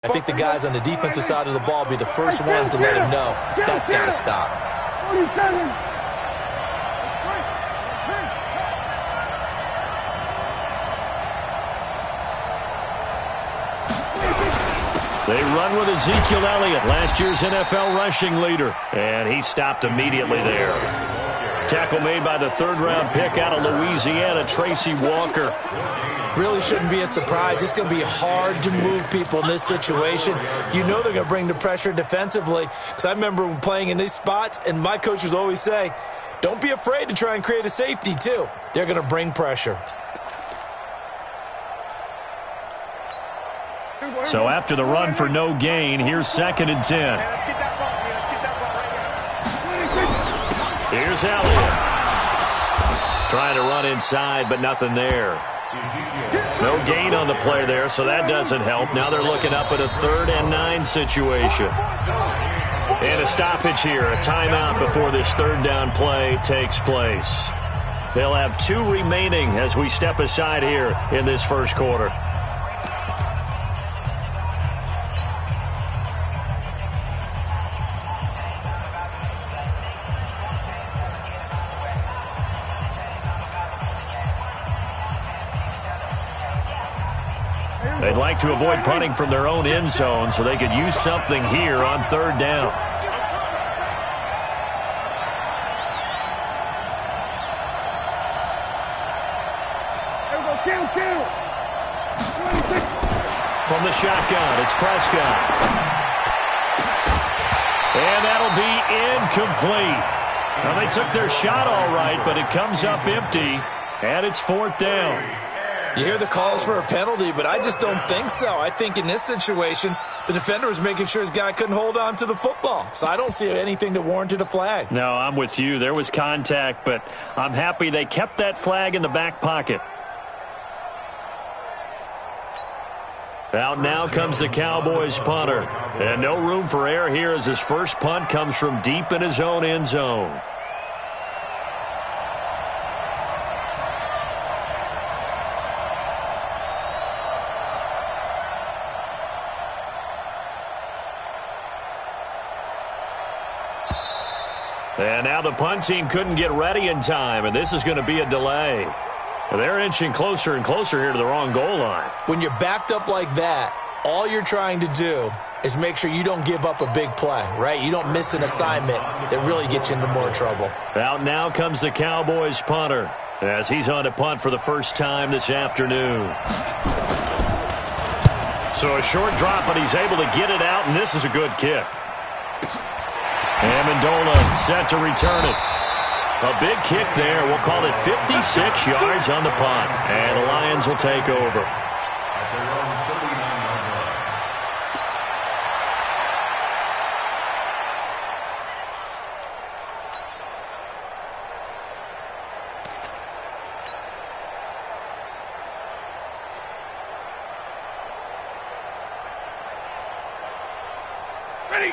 I think the guys on the defensive side of the ball will be the first ones to let him know that's got to stop. 47. They run with Ezekiel Elliott, last year's NFL rushing leader. And he stopped immediately there. Tackle made by the third-round pick out of Louisiana, Tracy Walker. Really shouldn't be a surprise. It's going to be hard to move people in this situation. You know they're going to bring the pressure defensively. Because I remember playing in these spots, and my coaches always say, don't be afraid to try and create a safety, too. They're going to bring pressure. So after the run for no gain, here's 2nd and 10. Here's Elliott. Trying to run inside, but nothing there. No gain on the play there, so that doesn't help. Now they're looking up at a 3rd and 9 situation. And a stoppage here, a timeout before this 3rd down play takes place. They'll have 2 remaining as we step aside here in this first quarter. They'd like to avoid punting from their own end zone so they could use something here on 3rd down. From the shotgun, it's Prescott. And that'll be incomplete. Now, they took their shot all right, but it comes up empty, and it's 4th down. You hear the calls for a penalty, but I just don't think so. I think in this situation, the defender was making sure his guy couldn't hold on to the football. So I don't see anything that warranted a flag. No, I'm with you. There was contact, but I'm happy they kept that flag in the back pocket. Out now comes the Cowboys punter. And no room for error here as his first punt comes from deep in his own end zone. And now the punt team couldn't get ready in time, and this is going to be a delay. They're inching closer and closer here to the wrong goal line. When you're backed up like that, all you're trying to do is make sure you don't give up a big play, right? You don't miss an assignment that really gets you into more trouble. Out now comes the Cowboys punter as he's on to punt for the first time this afternoon. So a short drop, but he's able to get it out, and this is a good kick. Amendola set to return it. A big kick there. We'll call it 56 yards on the punt. And the Lions will take over.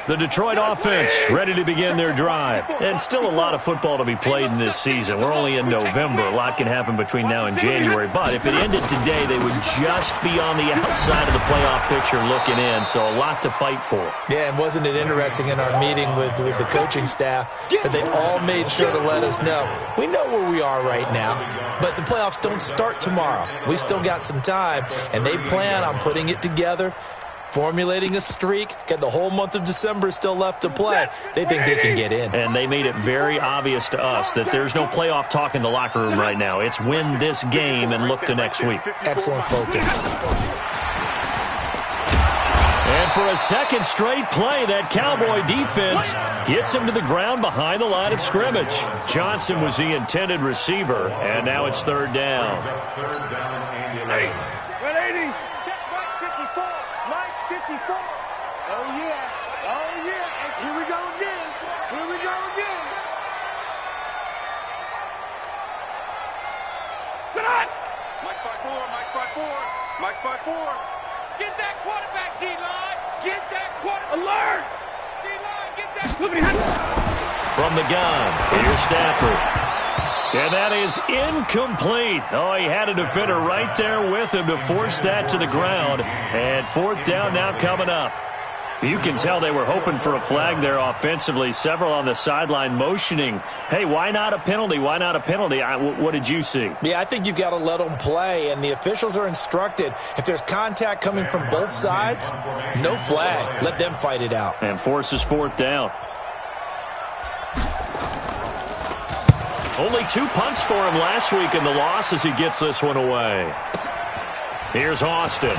The Detroit offense ready to begin their drive. And still a lot of football to be played in this season. We're only in November. A lot can happen between now and January. But if it ended today, they would just be on the outside of the playoff picture looking in. So a lot to fight for. Yeah, and wasn't it interesting in our meeting with the coaching staff that they all made sure to let us know, we know where we are right now, but the playoffs don't start tomorrow. We still got some time, and they plan on putting it together, formulating a streak, got the whole month of December still left to play. They think they can get in. And they made it very obvious to us that there's no playoff talk in the locker room right now. It's win this game and look to next week. Excellent focus. And for a second straight play, that Cowboy defense gets him to the ground behind the line of scrimmage. Johnson was the intended receiver, and now it's 3rd down. Mike 5-4. Get that quarterback, D-line. Get that quarterback. Alert. D-line, get that. From the gun, here's Stafford. And that is incomplete. Oh, he had a defender right there with him to force that to the ground. And fourth down now coming up. You can tell they were hoping for a flag there offensively. Several on the sideline motioning, hey, why not a penalty? Why not a penalty? What did you see? Yeah, I think you've got to let them play, and the officials are instructed. If there's contact coming from both sides, no flag. Let them fight it out. And forces fourth down. Only 2 punts for him last week in the loss as he gets this one away. Here's Austin.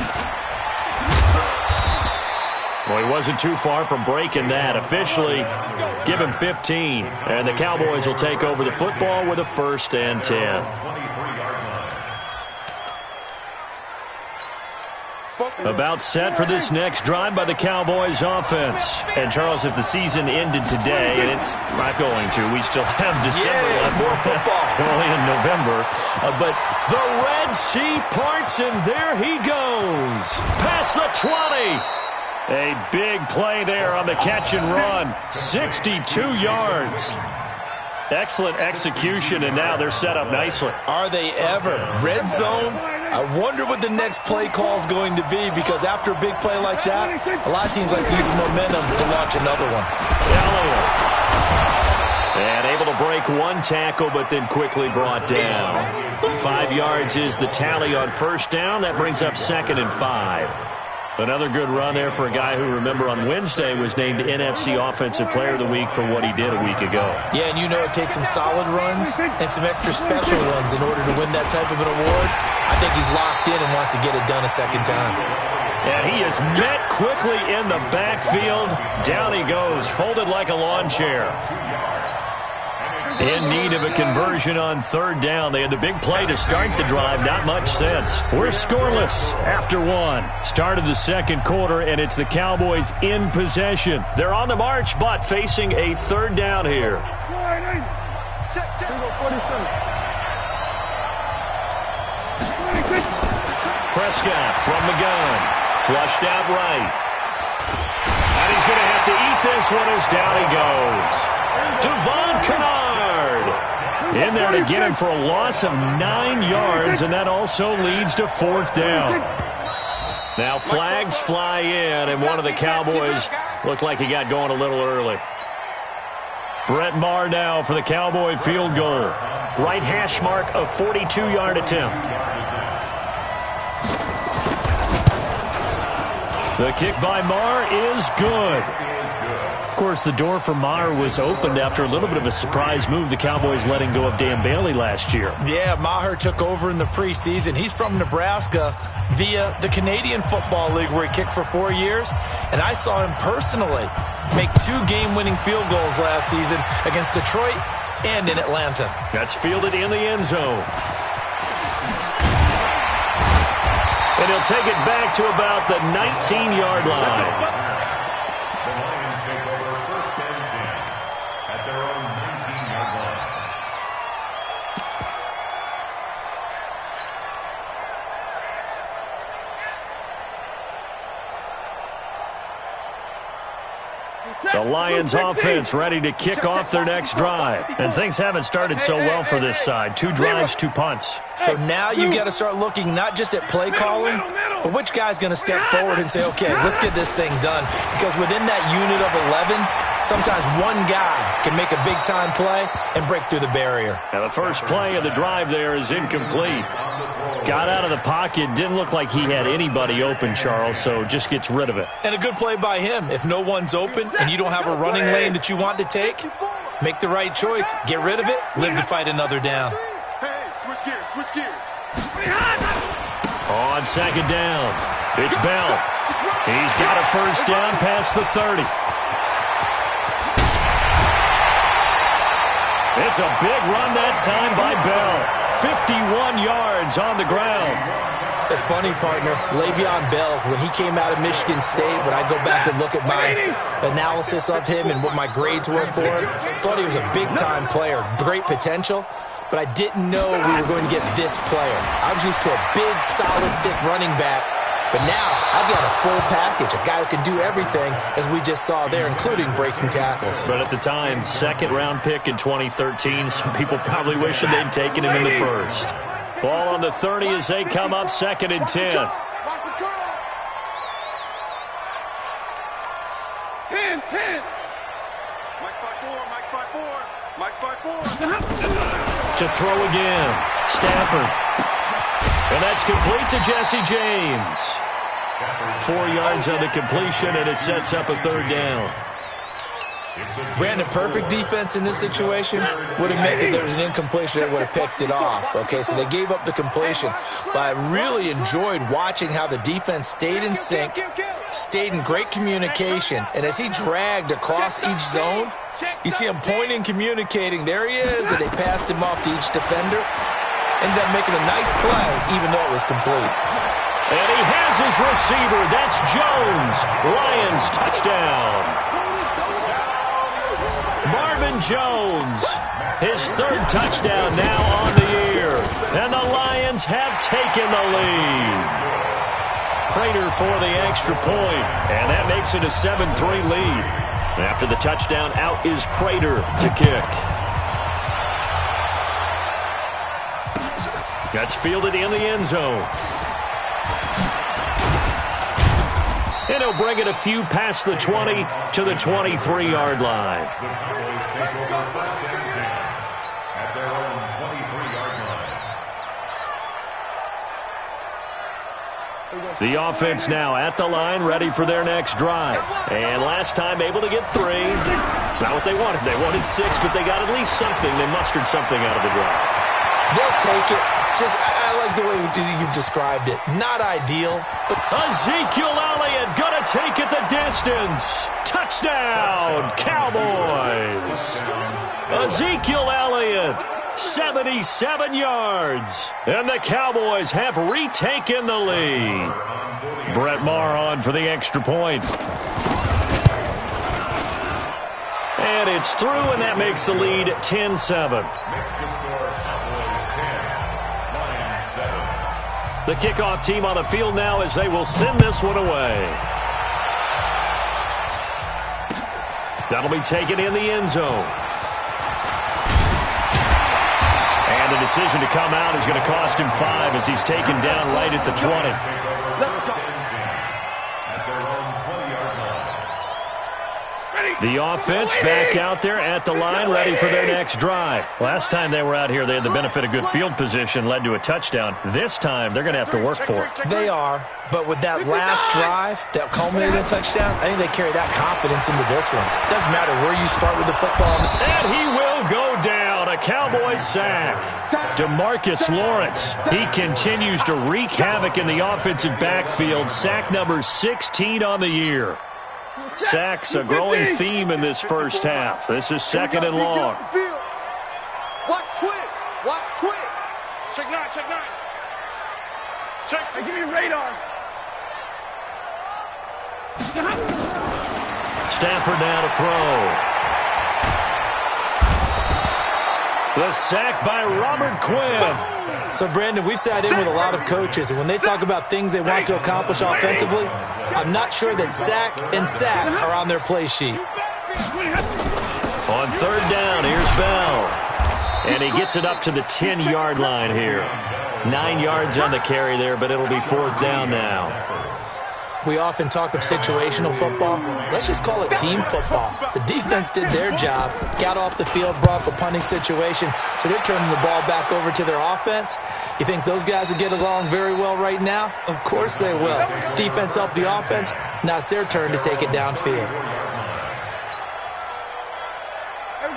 Well, he wasn't too far from breaking that. Officially, give him 15. And the Cowboys will take over the football with a 1st and 10. About set for this next drive by the Cowboys offense. And, Charles, if the season ended today, and it's not going to, we still have December left. More football. Only in November. But the Red Sea parts, and there he goes. Past the 20. A big play there on the catch and run. 62 yards. Excellent execution, and now they're set up nicely. Are they ever? Red zone? I wonder what the next play call is going to be, because after a big play like that, a lot of teams like to use momentum to launch another one. And able to break one tackle, but then quickly brought down. 5 yards is the tally on first down. That brings up 2nd and 5. Another good run there for a guy who, remember, on Wednesday was named NFC Offensive Player of the Week for what he did a week ago. Yeah, and you know it takes some solid runs and some extra special runs in order to win that type of an award. I think he's locked in and wants to get it done a second time. And he is met quickly in the backfield. Down he goes, folded like a lawn chair. In need of a conversion on third down. They had the big play to start the drive. Not much sense. We're scoreless after one. Start of the second quarter, and it's the Cowboys in possession. They're on the march, but facing a third down here. Prescott from the gun. Flushed out right. And he's going to have to eat this one as down he goes. Devon Kennard in there to get him for a loss of 9 yards, and that also leads to fourth down. Now flags fly in, and one of the Cowboys looked like he got going a little early. Brett Maher now for the Cowboy field goal. Right hash mark, a 42-yard attempt. The kick by Maher is good. Of course, the door for Maher was opened after a little bit of a surprise move, the Cowboys letting go of Dan Bailey last year. Yeah, Maher took over in the preseason. He's from Nebraska via the Canadian Football League, where he kicked for 4 years. And I saw him personally make 2 game-winning field goals last season against Detroit and in Atlanta. That's fielded in the end zone. And he'll take it back to about the 19-yard line. The Lions offense ready to kick off their next drive. And things haven't started so well for this side. 2 drives, 2 punts. So now you've got to start looking not just at play calling, but which guy's going to step forward and say, okay, let's get this thing done. Because within that unit of 11, sometimes one guy can make a big-time play and break through the barrier. Now the first play of the drive there is incomplete. Got out of the pocket. Didn't look like he had anybody open, Charles, so just gets rid of it. And a good play by him. If no one's open and you don't have a running lane that you want to take, make the right choice. Get rid of it. Live to fight another down. Hey, switch gears, switch gears. On second down, it's Bell. He's got a first down past the 30. It's a big run that time by Bell. 51 yards on the ground. It's funny, partner. Le'Veon Bell, when he came out of Michigan State, when I go back and look at my analysis of him and what my grades were for him, thought he was a big-time player, great potential, but I didn't know we were going to get this player. I was used to a big, solid, thick running back, But now I've got a full package, a guy who can do everything, as we just saw there, including breaking tackles. But at the time, second-round pick in 2013, some people probably wishing they'd taken him in the first. Ball on the 30 as they come up 2nd and 10. 10. Mike 5-4. To throw again. Stafford. And that's complete to Jesse James. 4 yards on the completion, and it sets up a 3rd down. Brandon, perfect defense in this situation would have meant that there was an incompletion that would have picked it off. Okay, so they gave up the completion. But I really enjoyed watching how the defense stayed in sync, stayed in great communication, and as he dragged across each zone, you see him pointing, communicating. There he is, and they passed him off to each defender. Ended up making a nice play, even though it was complete. And he has his receiver. That's Jones. Lions touchdown. Marvin Jones, his 3rd touchdown now on the year. And the Lions have taken the lead. Prater for the extra point, and that makes it a 7-3 lead. After the touchdown, out is Prater to kick. That's fielded in the end zone. And he'll bring it a few past the 20 to the 23-yard line. The offense now at the line, ready for their next drive. And last time able to get 3. It's not what they wanted. They wanted 6, but they got at least something. They mustered something out of the drive. They'll take it. I like the way you described it. Not ideal, but Ezekiel Elliott gonna take it the distance. Touchdown, Cowboys. Ezekiel Elliott, 77 yards. And the Cowboys have retaken the lead. Brett Maher on for the extra point. And it's through, and that makes the lead 10-7. The kickoff team on the field now as they will send this one away. That'll be taken in the end zone. And the decision to come out is going to cost him 5 as he's taken down right at the 20. The offense back out there at the line, ready for their next drive. Last time they were out here, they had the benefit of good field position, led to a touchdown. This time, they're going to have to work for it. They are, but with that last drive that culminated in a touchdown, I think they carry that confidence into this one. Doesn't matter where you start with the football. And he will go down, a Cowboys sack. DeMarcus Lawrence, he continues to wreak havoc in the offensive backfield. Sack number 16 on the year. Sacks a growing theme in this first half. This is 2nd and long. Watch twist. Watch twist. Check 9. Check 9. Check. Hey, give me radar. Stafford now to throw. The sack by Robert Quinn. So, Brandon, we sat in with a lot of coaches, and when they talk about things they want to accomplish offensively, I'm not sure that sack and sack are on their play sheet. On 3rd down, here's Bell. And he gets it up to the 10-yard line here. 9 yards on the carry there, but it'll be 4th down now. We often talk of situational football. Let's just call it team football. The defense did their job, got off the field, brought up a punting situation, so they're turning the ball back over to their offense. You think those guys will get along very well right now? Of course they will. Defense helped the offense. Now it's their turn to take it downfield.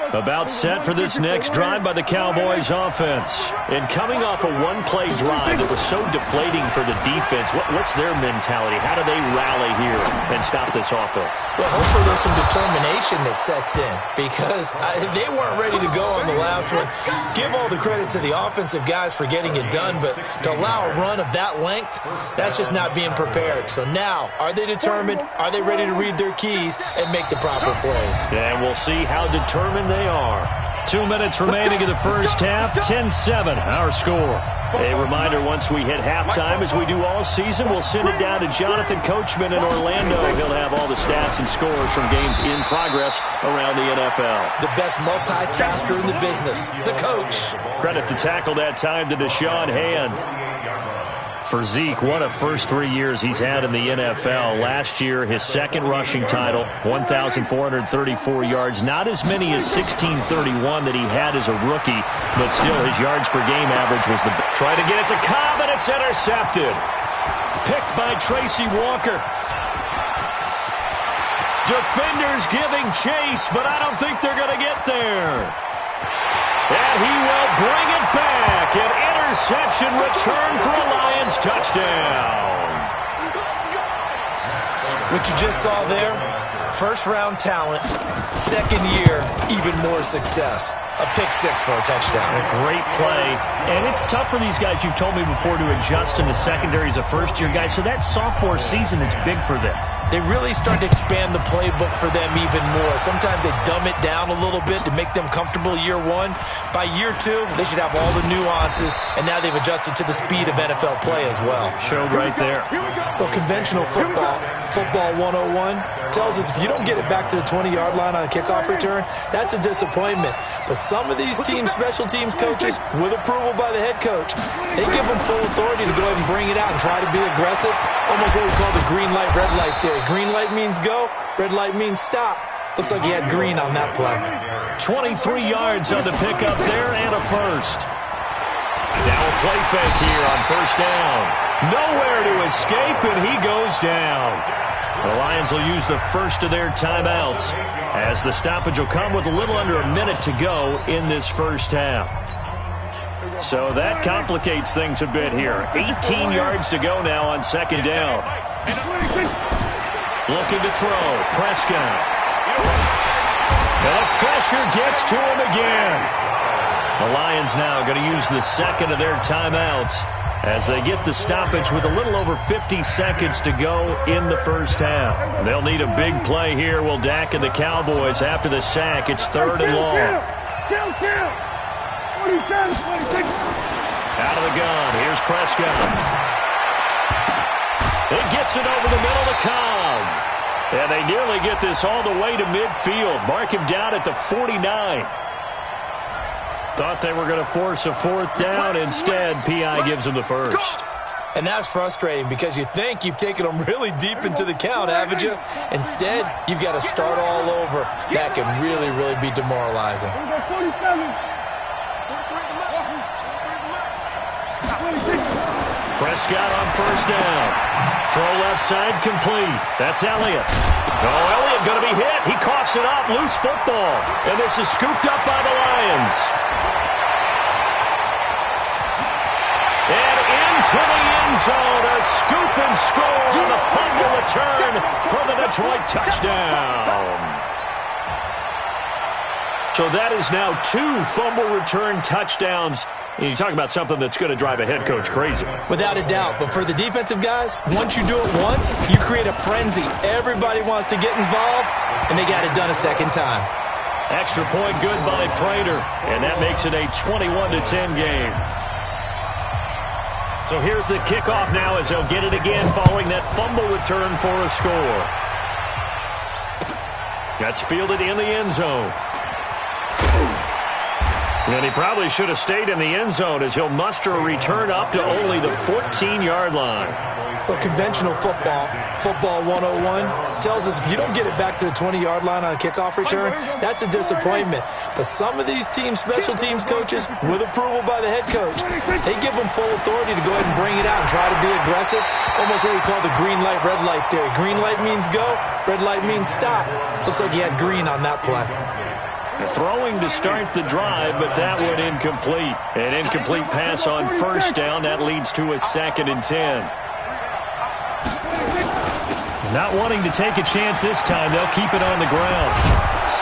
About set for this next drive by the Cowboys offense. And coming off a one-play drive that was so deflating for the defense, what's their mentality? How do they rally here and stop this offense? Well, hopefully there's some determination that sets in because they weren't ready to go on the last one. Give all the credit to the offensive guys for getting it done, but to allow a run of that length, that's just not being prepared. So now, are they determined? Are they ready to read their keys and make the proper plays? And we'll see how determined they are. 2 minutes remaining in the first half. 10-7, our score. A reminder, once we hit halftime, as we do all season, we'll send it down to Jonathan Coachman in Orlando. He'll have all the stats and scores from games in progress around the NFL. The best multitasker in the business, the coach. Credit the tackle that time to Deshaun Hand. For Zeke, what a first 3 years he's had in the NFL. Last year, his second rushing title, 1,434 yards. Not as many as 1,631 that he had as a rookie, but still his yards per game average was the best. Try to get it to Cobb, and it's intercepted. Picked by Tracy Walker. Defenders giving chase, but I don't think they're going to get there. And he will bring it back. An interception return for a Lions touchdown. What you just saw there, first-round talent, second year, even more success. A pick six for a touchdown. A great play. And it's tough for these guys, you've told me before, to adjust in the secondary as a first-year guy. So that sophomore season is big for them. They really start to expand the playbook for them even more. Sometimes they dumb it down a little bit to make them comfortable year one. By year two, they should have all the nuances, and now they've adjusted to the speed of NFL play as well. Showed right there. Well, conventional football 101, tells us if you don't get it back to the 20-yard line on a kickoff return, that's a disappointment. But some of these teams, special teams coaches, with approval by the head coach, they give them full authority to go ahead and bring it out and try to be aggressive, almost what we call the green light, red light theory. Green light means go, red light means stop. Looks like he had green on that play. 23 yards on the pickup there and a first. Now a play fake here on first down. Nowhere to escape, and he goes down. The Lions will use the first of their timeouts as the stoppage will come with a little under a minute to go in this first half. So that complicates things a bit here. 18 yards to go now on second down. Looking to throw. Prescott. And the pressure gets to him again. The Lions now going to use the second of their timeouts as they get the stoppage with a little over 50 seconds to go in the first half. They'll need a big play here. Will Dak and the Cowboys after the sack. It's third and long. Out of the gun. Here's Prescott. He gets it over the middle to Cobb. And they nearly get this all the way to midfield. Mark him down at the 49. Thought they were going to force a fourth down. Instead, P.I. gives them the first. And that's frustrating because you think you've taken them really deep into the count, haven't you? Instead, you've got to start all over. That can really, really be demoralizing. Prescott on first down. Throw left side complete. That's Elliott. Oh, Elliott going to be hit. He coughs it up. Loose football. And this is scooped up by the Lions. And into the end zone. A scoop and score on a fumble return for the Detroit touchdown. So that is now 2 fumble return touchdowns. And you talk about something that's going to drive a head coach crazy. Without a doubt. But for the defensive guys, once you do it once, you create a frenzy. Everybody wants to get involved, and they got it done a second time. Extra point good by Prater, and that makes it a 21-10 game. So here's the kickoff now as they'll get it again following that fumble return for a score. That's fielded in the end zone. And he probably should have stayed in the end zone as he'll muster a return up to only the 14-yard line. Well, conventional football 101, tells us if you don't get it back to the 20-yard line on a kickoff return, that's a disappointment. But some of these teams, special teams coaches, with approval by the head coach, they give them full authority to go ahead and bring it out and try to be aggressive, almost what we call the green light, red light theory. Green light means go, red light means stop. Looks like he had green on that play. Throwing to start the drive, but that one incomplete. An incomplete pass on first down. That leads to a 2nd and 10. Not wanting to take a chance this time. They'll keep it on the ground.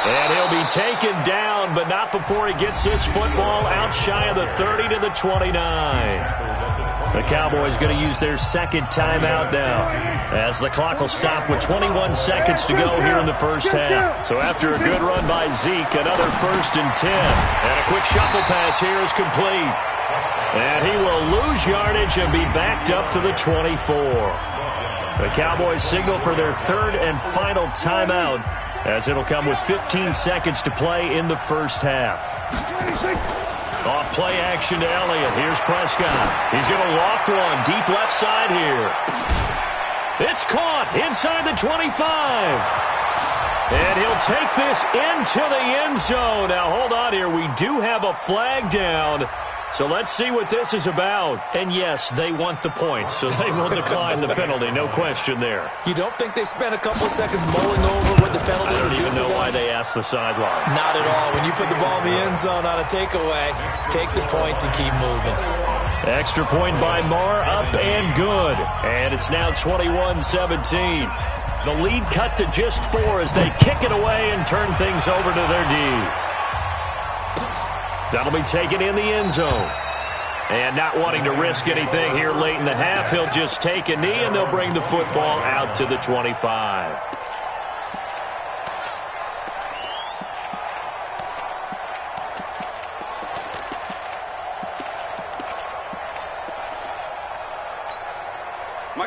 And he'll be taken down, but not before he gets this football out shy of the 30 to the 29. The Cowboys going to use their second timeout now, as the clock will stop with 21 seconds to go here in the first half. So after a good run by Zeke, another 1st and 10. And a quick shuffle pass here is complete. And he will lose yardage and be backed up to the 24. The Cowboys signal for their 3rd and final timeout, as it'll come with 15 seconds to play in the first half. Off play action to Elliott. Here's Prescott. He's going to loft one deep left side here. It's caught inside the 25. And he'll take this into the end zone. Now, hold on here. We do have a flag down. So let's see what this is about. And yes, they want the points, so they will decline the penalty. No question there. You don't think they spent a couple of seconds mulling over what the penalty I don't would do even know why they asked the sideline. Not at all. When you put the ball in the end zone on a takeaway, take the points and keep moving. Extra point by Marr, up and good. And it's now 21-17. The lead cut to just 4 as they kick it away and turn things over to their D. That'll be taken in the end zone. And not wanting to risk anything here late in the half, he'll just take a knee, and they'll bring the football out to the 25.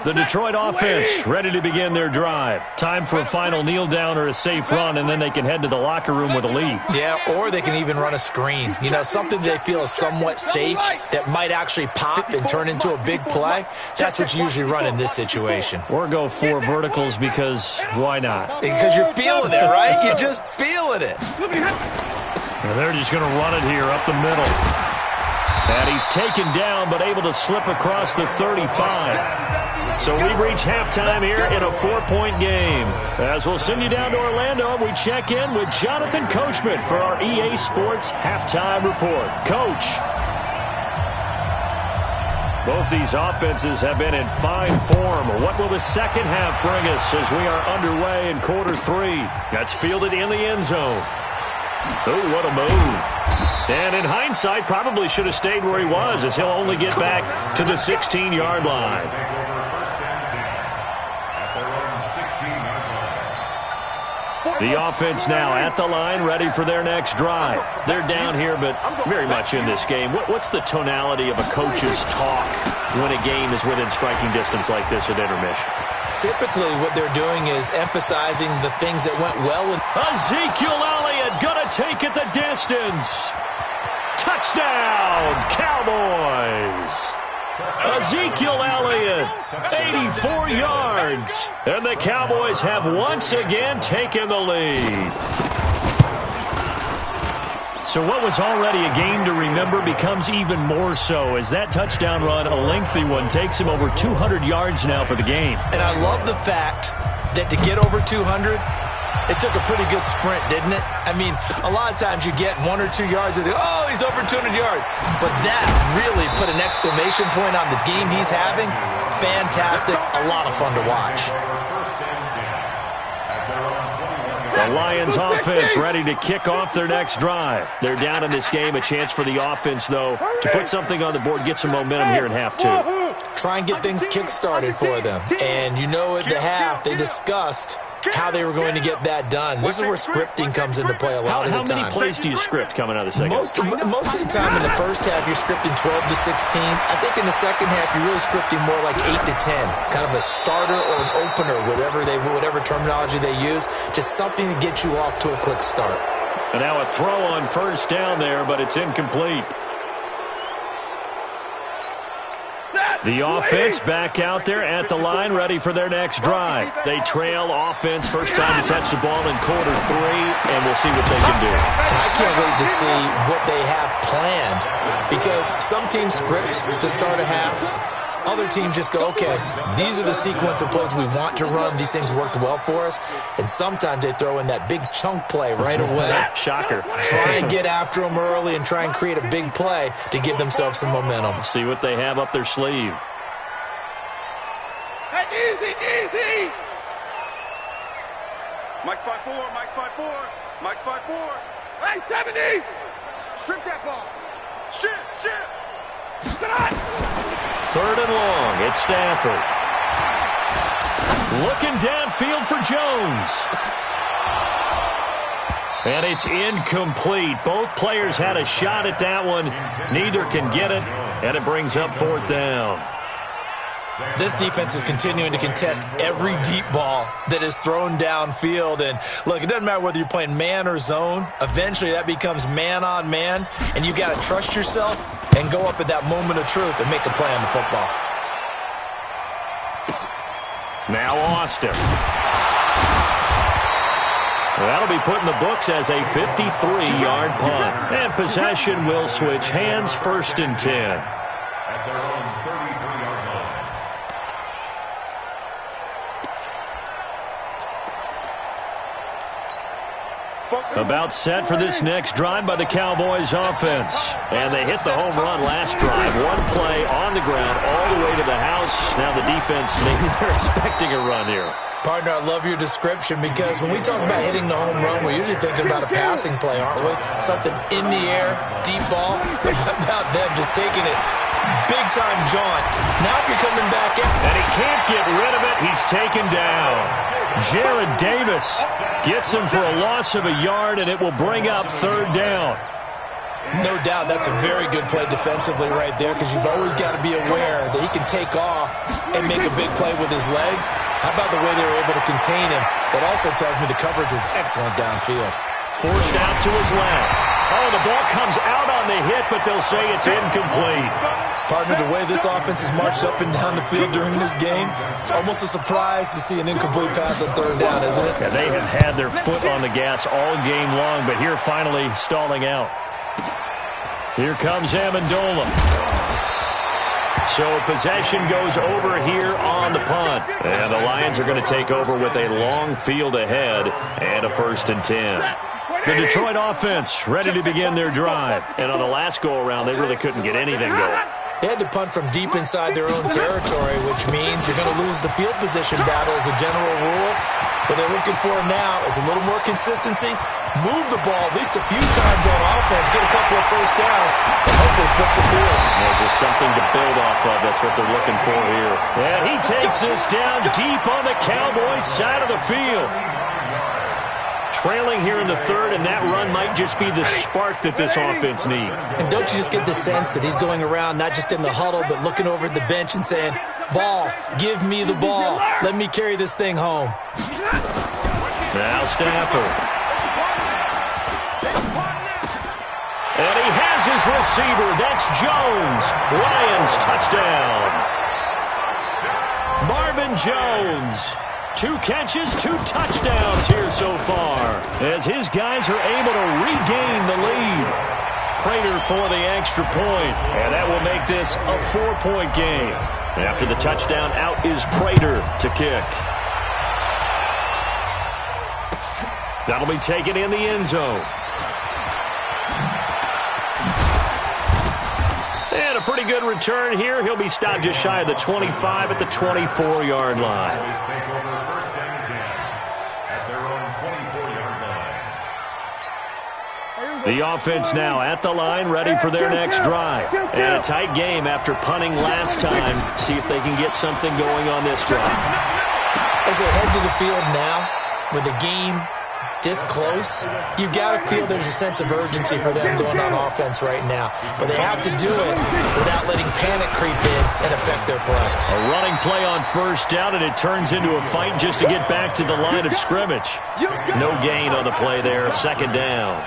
The Detroit offense ready to begin their drive. Time for a final kneel down or a safe run, and then they can head to the locker room with a lead. Yeah, or they can even run a screen. You know, something they feel is somewhat safe that might actually pop and turn into a big play. That's what you usually run in this situation. Or go 4 verticals because why not? Because you're feeling it, right? You're just feeling it. And they're just going to run it here up the middle. And he's taken down but able to slip across the 35. So we've reached halftime here in a 4-point game. As we'll send you down to Orlando, we check in with Jonathan Coachman for our EA Sports Halftime Report. Coach. Both these offenses have been in fine form. What will the second half bring us as we are underway in quarter 3? That's fielded in the end zone. Oh, what a move. And in hindsight, probably should have stayed where he was, as he'll only get back to the 16-yard line. The offense now at the line, ready for their next drive. They're down here, but very much in this game. What's the tonality of a coach's talk when a game is within striking distance like this at intermission? Typically, what they're doing is emphasizing the things that went well. Ezekiel Elliott gonna take it the distance. Touchdown, Cowboys. Ezekiel Elliott, 84 yards. And the Cowboys have once again taken the lead. So what was already a game to remember becomes even more so as that touchdown run, a lengthy one, takes him over 200 yards now for the game. And I love the fact that to get over 200, it took a pretty good sprint, didn't it? I mean, a lot of times you get 1 or 2 yards and oh, he's over 200 yards. But that really put an exclamation point on the game he's having. Fantastic. A lot of fun to watch. The Lions offense ready to kick off their next drive. They're down in this game. A chance for the offense, though, to put something on the board, get some momentum here in half 2. Try and get things kick-started for them. And you know at the half, they discussed how they were going to get that done. This is where scripting comes into play a lot of the time. How many plays do you script coming out of the second? Most of the time in the first half, you're scripting 12 to 16. I think in the second half, you're really scripting more like 8 to 10. Kind of a starter or an opener, whatever terminology they use. Just something to get you off to a quick start. And now a throw on first down there, but it's incomplete. The offense back out there at the line, ready for their next drive. They trail offense, first time to touch the ball in quarter 3, and we'll see what they can do. And I can't wait to see what they have planned, because some teams script to start a half. Other teams just go, okay, these are the sequence of plays we want to run. These things worked well for us. And sometimes they throw in that big chunk play right away. Shocker. Try and get after them early and try and create a big play to give themselves some momentum. See what they have up their sleeve. Hey, easy. Mike spot 4, Mike spot 4, Mike spot 4. Hey, 70. Strip that ball. Shit. 3rd and long. It's Stafford. Looking downfield for Jones. And it's incomplete. Both players had a shot at that one. Neither can get it, and it brings up 4th down. This defense is continuing to contest every deep ball that is thrown downfield. And, look, it doesn't matter whether you're playing man or zone. Eventually that becomes man on man, and you've got to trust yourself and go up at that moment of truth and make a play on the football. Now Austin. That'll be put in the books as a 53-yard punt. And possession will switch hands, 1st and 10. About set for this next drive by the Cowboys offense. And they hit the home run last drive. One play on the ground all the way to the house. Now the defense, maybe they're expecting a run here. Partner, I love your description because when we talk about hitting the home run, we're usually thinking about a passing play, aren't we? Something in the air, deep ball. But how about them just taking it big-time jaunt? Now if you're coming back in. And he can't get rid of it. He's taken down. Jared Davis gets him for a loss of a yard, and it will bring up 3rd down. No doubt that's a very good play defensively right there because you've always got to be aware that he can take off and make a big play with his legs. How about the way they were able to contain him? That also tells me the coverage was excellent downfield. Forced out to his left. Oh, the ball comes out on the hit, but they'll say it's incomplete. Partner, the way this offense has marched up and down the field during this game, it's almost a surprise to see an incomplete pass on 3rd down, isn't it? Yeah, they have had their foot on the gas all game long, but here finally stalling out. Here comes Amendola. So possession goes over here on the punt. And the Lions are going to take over with a long field ahead and a 1st and 10. The Detroit offense ready to begin their drive. And on the last go-around, they really couldn't get anything going. They had to punt from deep inside their own territory, which means you're going to lose the field position battle as a general rule. What they're looking for now is a little more consistency, move the ball at least a few times on offense, get a couple of 1st downs, and hopefully flip the field. Yeah, just something to build off of. That's what they're looking for here. And he takes this down deep on the Cowboys side of the field. Trailing here in the 3rd, and that run might just be the spark that this offense needs. And don't you just get the sense that he's going around not just in the huddle, but looking over at the bench and saying, ball, give me the ball. Let me carry this thing home. Now Stafford. And he has his receiver. That's Jones. Lions touchdown. Marvin Jones. 2 catches, 2 touchdowns here so far as his guys are able to regain the lead. Prater for the extra point, and that will make this a 4-point game. After the touchdown, out is Prater to kick. That'll be taken in the end zone. And a pretty good return here. He'll be stopped just shy of the 25 at the 24-yard line. The offense now at the line, ready for their next drive. And a tight game after punting last time. See if they can get something going on this drive. As they head to the field now, with the game this close, you've got to feel there's a sense of urgency for them going on offense right now. But they have to do it without letting panic creep in and affect their play. A running play on 1st down, and it turns into a fight just to get back to the line of scrimmage. No gain on the play there, 2nd down.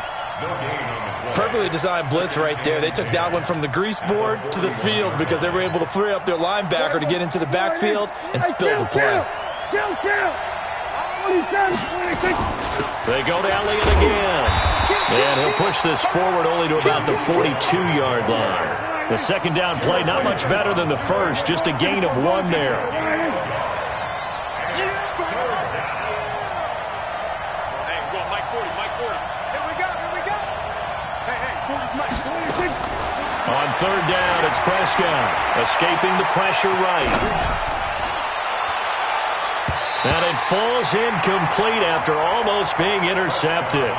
Perfectly designed blitz right there. They took that one from the grease board to the field because they were able to free up their linebacker to get into the backfield and spill the play. They go to Elliott again. And he'll push this forward only to about the 42-yard line. The 2nd down play, not much better than the first, just a gain of 1 there. On 3rd down, it's Prescott, escaping the pressure right. And it falls incomplete after almost being intercepted.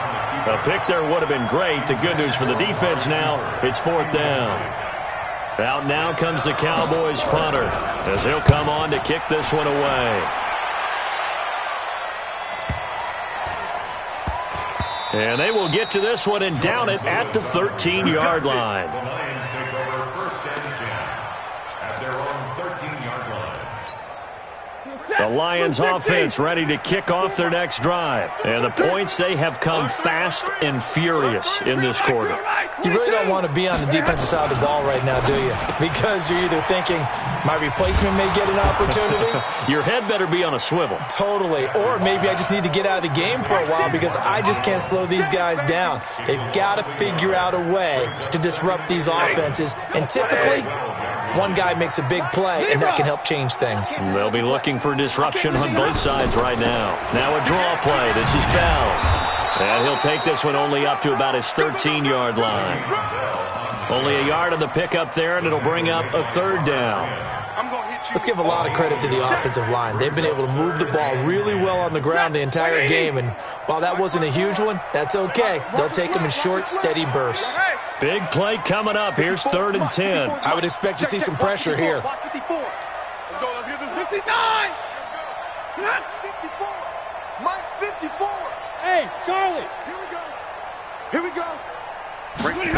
A pick there would have been great. The good news for the defense now, it's 4th down. Out now comes the Cowboys punter as he'll come on to kick this one away. And they will get to this one and down it at the 13-yard line. The Lions take over first and 10 at their own 13-yard line. The Lions offense ready to kick off their next drive. And the points, they have come fast and furious in this quarter. You really don't want to be on the defensive side of the ball right now, do you? Because you're either thinking, my replacement may get an opportunity. Your head better be on a swivel. Totally. Or maybe I just need to get out of the game for a while because I just can't slow these guys down. They've got to figure out a way to disrupt these offenses. And typically, one guy makes a big play, and that can help change things. They'll be looking for disruption on both sides right now. Now a draw play. This is Bell. And he'll take this one only up to about his 13-yard line. Only a yard on the pickup there, and it'll bring up a third down. Let's give a lot of credit to the offensive line. They've been able to move the ball really well on the ground the entire game, and while that wasn't a huge one, that's okay. They'll take them in short, steady bursts. Big play coming up. Here's 3rd and 10. I would expect to see some pressure here. Let's go. Let's get this. 59. 54. Mike 54. Hey, Charlie. Here we go. Here we go.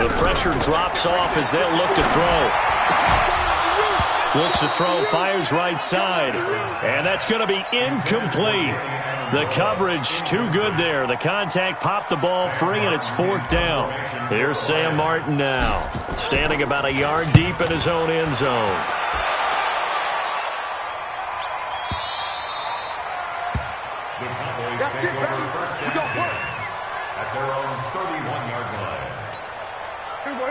The pressure drops off as they'll look to throw. Looks to throw, fires right side. And that's going to be incomplete. The coverage too good there. The contact popped the ball free, and it's 4th down. Here's Sam Martin now, standing about a yard deep in his own end zone. The Cowboys take over first and 10 at their own 31-yard line.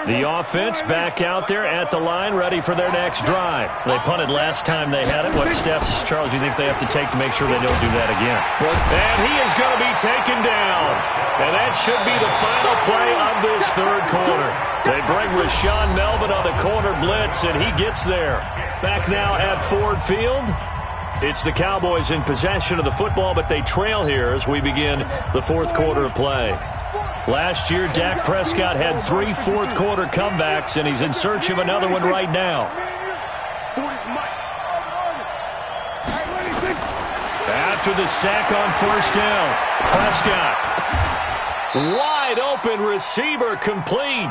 The offense back out there at the line, ready for their next drive. They punted last time they had it. What steps, Charles, do you think they have to take to make sure they don't do that again? And he is going to be taken down. And that should be the final play of this third quarter. They bring Rashawn Melvin on the corner blitz, and he gets there. Back now at Ford Field. It's the Cowboys in possession of the football, but they trail here as we begin the fourth quarter of play. Last year, Dak Prescott had 3 fourth-quarter comebacks, and he's in search of another one right now. After the sack on 1st down, Prescott. Wide open receiver complete.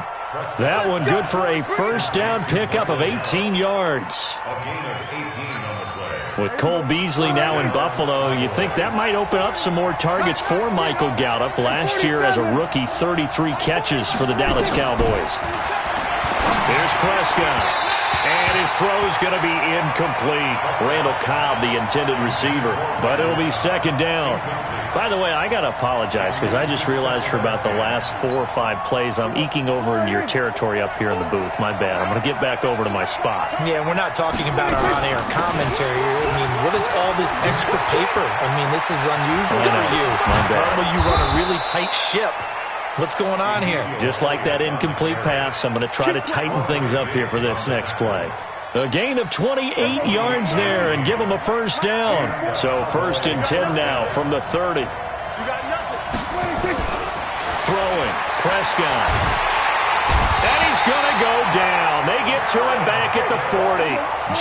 That one good for a 1st down pickup of 18 yards. A gain of 18 on the play. With Cole Beasley now in Buffalo, you think that might open up some more targets for Michael Gallup. Last year as a rookie, 33 catches for the Dallas Cowboys. Here's Prescott. And his throw is going to be incomplete. Randall Cobb, the intended receiver. But it'll be 2nd down. By the way, I got to apologize because I just realized for about the last 4 or 5 plays, I'm eking over into your territory up here in the booth. My bad. I'm going to get back over to my spot. Yeah, we're not talking about our on-air commentary. I mean, what is all this extra paper? I mean, this is unusual for you. Normally you run a really tight ship. What's going on here? Just like that incomplete pass, I'm going to try to tighten things up here for this next play. A gain of 28 yards there and give them a 1st down. So 1st and 10 now from the 30. Throwing, Prescott. And he's going to go down. They get to him back at the 40.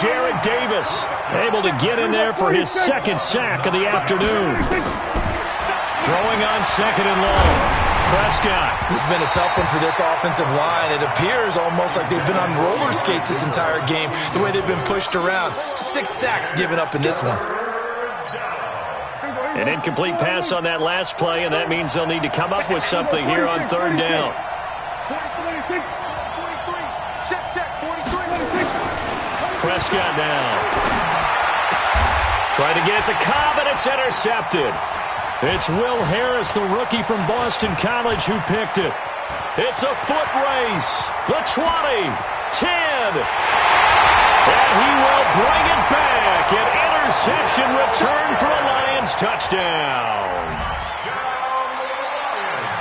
Jared Davis able to get in there for his 2nd sack of the afternoon. Throwing on 2nd and long. Prescott. This has been a tough one for this offensive line. It appears almost like they've been on roller skates this entire game, the way they've been pushed around. 6 sacks given up in this one. An incomplete pass on that last play, and that means they'll need to come up with something here on 3rd down. Prescott now. Trying to get it to Cobb, and it's intercepted. It's Will Harris, the rookie from Boston College, who picked it. It's a foot race. The 20, 10. And he will bring it back. An interception return for a Lions touchdown.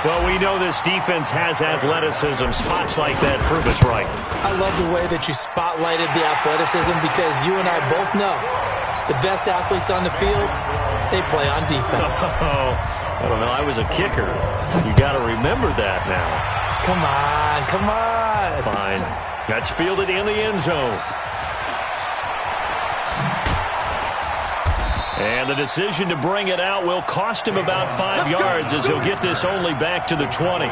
Well, we know this defense has athleticism. Spots like that prove us right. I love the way that you spotlighted the athleticism because you and I both know the best athletes on the field, they play on defense. Oh, I don't know. I was a kicker. You got to remember that now. Come on, come on. Fine. That's fielded in the end zone. And the decision to bring it out will cost him about 5 yards as he'll get this only back to the 20.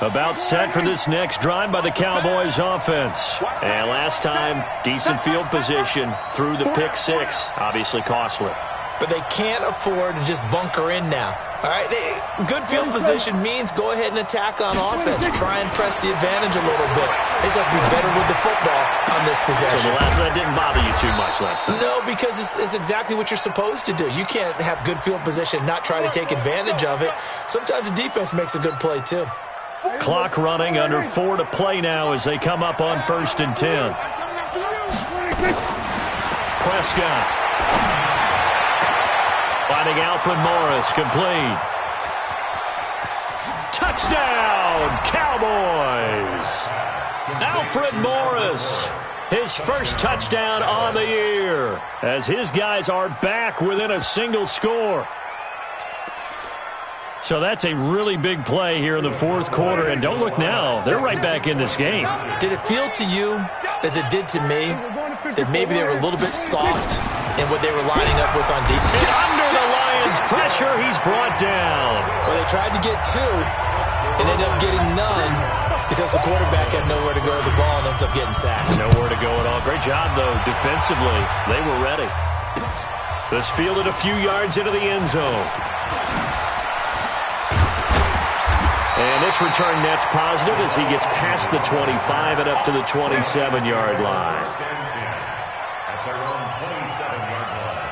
About set for this next drive by the Cowboys offense. And last time, decent field position through the pick six. Obviously costly. But they can't afford to just bunker in now. All right, good field position means go ahead and attack on offense. Try and press the advantage a little bit. They just have to be better with the football on this possession. So the last one didn't bother you too much last time? No, because it's exactly what you're supposed to do. You can't have good field position and not try to take advantage of it. Sometimes the defense makes a good play, too. Clock running, under 4 to play now as they come up on 1st and 10. Prescott. Finding Alfred Morris, complete. Touchdown, Cowboys! Alfred Morris, his first touchdown on the year, as his guys are back within a single score. So that's a really big play here in the fourth quarter, and don't look now, they're right back in this game. Did it feel to you, as it did to me, that maybe they were a little bit soft in what they were lining up with on defense? Under the Lions' pressure, he's brought down. Well, they tried to get 2 and ended up getting none because the quarterback had nowhere to go with the ball and ends up getting sacked. Nowhere to go at all. Great job, though, defensively. They were ready. This fielded a few yards into the end zone. And this return net's positive as he gets past the 25 and up to the 27-yard line. At their own 27-yard line.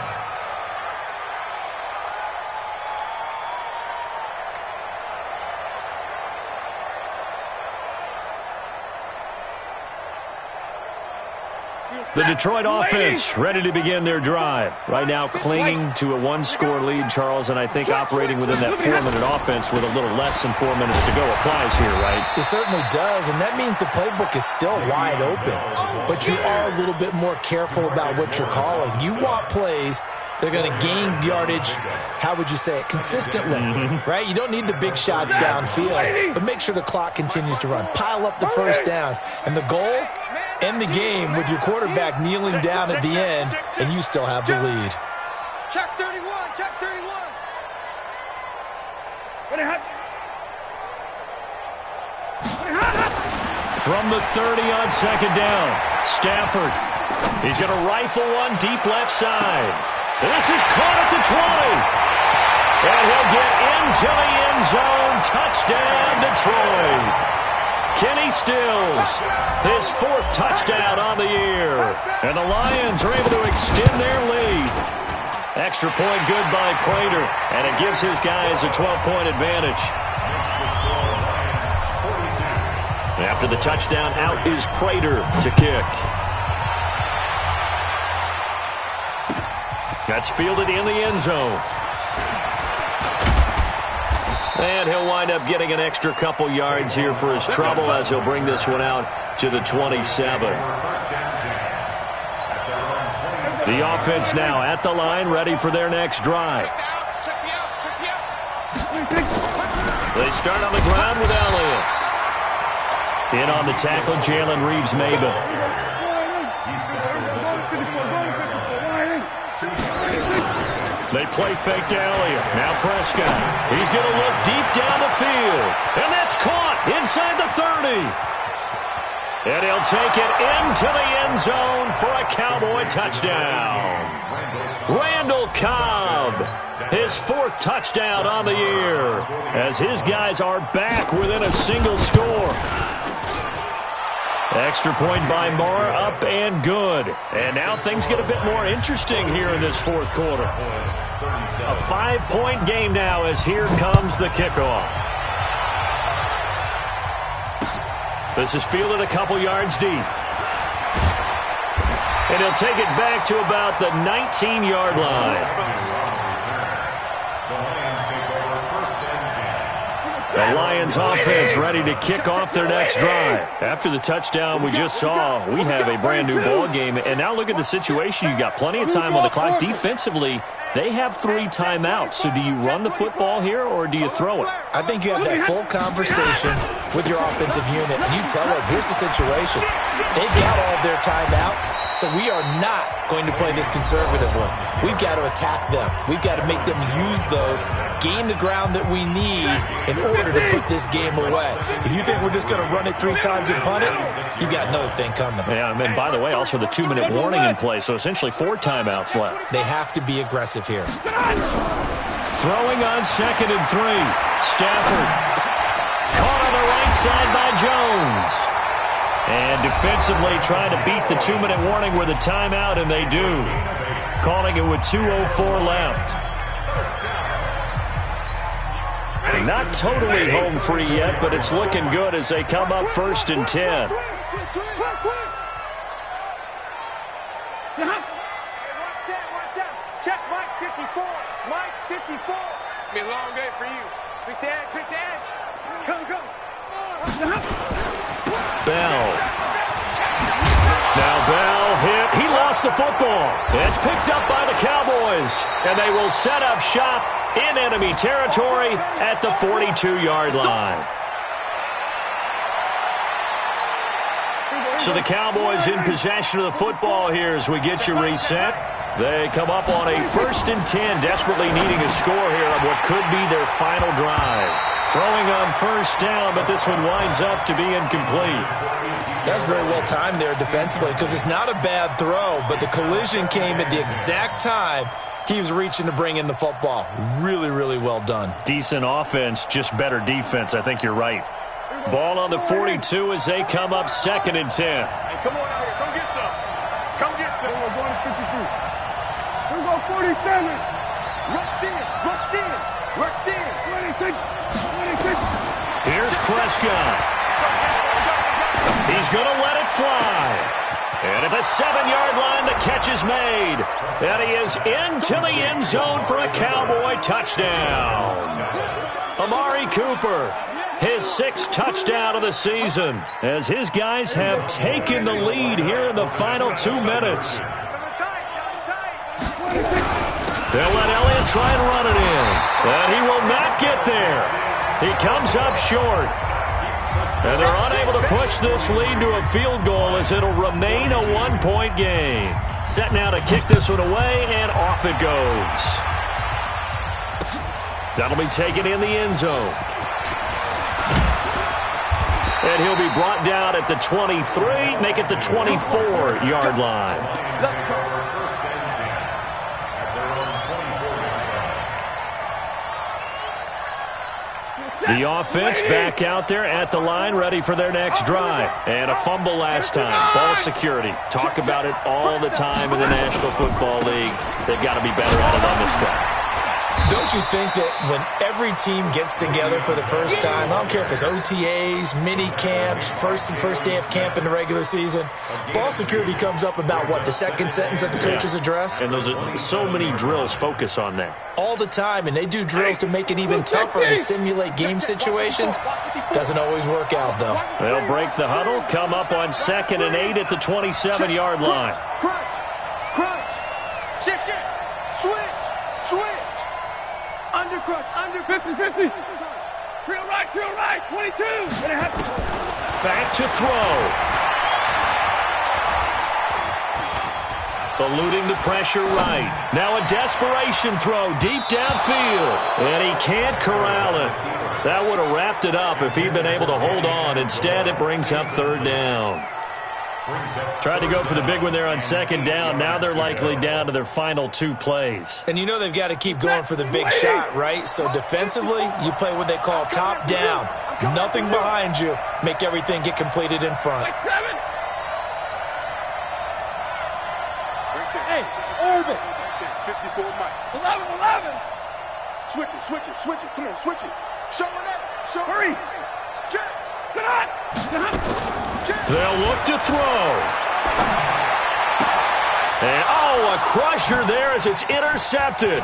The Detroit offense ready to begin their drive. Right now clinging to a 1-score lead, Charles, and I think operating within that 4-minute offense with a little less than 4 minutes to go applies here, right? It certainly does, and that means the playbook is still wide open. But you are a little bit more careful about what you're calling. You want plays that are going to gain yardage, how would you say it, consistently, right? You don't need the big shots downfield, but make sure the clock continues to run. Pile up the first downs. And the goal? End the game with your quarterback kneeling down at the end, and you still have the lead. Check 31, check 31. From the 30 on 2nd down, Stafford. He's going to rifle one deep left side. This is caught at the 20. And he'll get into the end zone. Touchdown, Detroit. Kenny Stills, his 4th touchdown on the year. And the Lions are able to extend their lead. Extra point good by Prater, and it gives his guys a 12-point advantage. After the touchdown, out is Prater to kick. That's fielded in the end zone. And he'll wind up getting an extra couple yards here for his trouble as he'll bring this one out to the 27. The offense now at the line, ready for their next drive. They start on the ground with Elliott. In on the tackle, Jalen Reeves-Maybin. They play fake to Elliott. Now Prescott. He's going to look deep down the field. And that's caught inside the 30. And he'll take it into the end zone for a Cowboy touchdown. Randall Cobb, his 4th touchdown on the year, as his guys are back within a single score. Extra point by Moore, up and good. And now things get a bit more interesting here in this fourth quarter. A 5-point game now as here comes the kickoff. This is fielded a couple yards deep. And he'll take it back to about the 19-yard line. The Lions offense ready to kick off their next drive. After the touchdown we just saw, we have a brand new ball game. And now look at the situation. You've got plenty of time on the clock. Defensively, They have 3 timeouts. So do you run the football here or do you throw it? I think you have that full conversation with your offensive unit, and you tell them, here's the situation. They've got all of their timeouts, so we are not going to play this conservatively. We've got to attack them. We've got to make them use those, gain the ground that we need in order to put this game away. If you think we're just going to run it 3 times and punt it, you've got another thing coming. Yeah, and by the way, also the 2-minute warning in play, so essentially 4 timeouts left. They have to be aggressive here. Throwing on 2nd and 3. Stafford. Caught on the right side by Jones. And defensively trying to beat the 2-minute warning with a timeout, and they do. Calling it with 2:04 left. Not totally home free yet, but it's looking good as they come up 1st and 10. Check Mike 54. Mike 54. It's going to be a long day for you. Quick the edge. Quick the edge. Come. Bell. Now Bell hit. He lost the football. It's picked up by the Cowboys. And they will set up shop in enemy territory at the 42-yard line. So the Cowboys in possession of the football here as we get you reset. They come up on a 1st and 10, desperately needing a score here on what could be their final drive. Throwing on 1st down, but this one winds up to be incomplete. That's very well timed there defensively because it's not a bad throw, but the collision came at the exact time he was reaching to bring in the football. Really, really well done. Decent offense, just better defense. I think you're right. Ball on the 42 as they come up 2nd and 10. Hey, come on out here. Come get some. Come get some. We're going to 53. We're going 47. Rush in. 26. Here's Prescott. He's going to let it fly. And at the 7-yard line, the catch is made. And he is into the end zone for a Cowboy touchdown. Amari Cooper, his 6th touchdown of the season, as his guys have taken the lead here in the final 2 minutes. They'll let Elliott try and run it in. And he will not get there. He comes up short. And they're unable to push this lead to a field goal as it'll remain a 1-point game. Set now to kick this one away, and off it goes. That'll be taken in the end zone. And he'll be brought down at the 23, make it the 24-yard line. The offense back out there at the line, ready for their next drive. And a fumble last time. Ball security. Talk about it all the time in the National Football League. They've got to be better at it on this drive. Don't you think that when every team gets together for the first time, I don't care if it's OTAs, mini camps, first day of camp in the regular season, ball security comes up about, what, the 2nd sentence of the coach's address? And those are so many drills focus on that. All the time, and they do drills to make it even tougher to simulate game situations. Doesn't always work out, though. They'll break the huddle, come up on 2nd and 8 at the 27-yard line. Crunch. Shift. Switch. Under crush, under 50. Drill right, 22. Back to throw. Eluding the pressure right. Now a desperation throw deep downfield. And he can't corral it. That would have wrapped it up if he'd been able to hold on. Instead, it brings up 3rd down. Tried to go for the big one there on 2nd down. Now they're likely down to their final 2 plays. And you know they've got to keep going for the big shot, right? So defensively, you play what they call top down. Nothing behind you. Make everything get completed in front. Hey, Irvin. 54 Mike. 11. Switch it. Come on, switch it. Show it up. Hurry. Check. They'll look to throw. And, a crusher there as it's intercepted.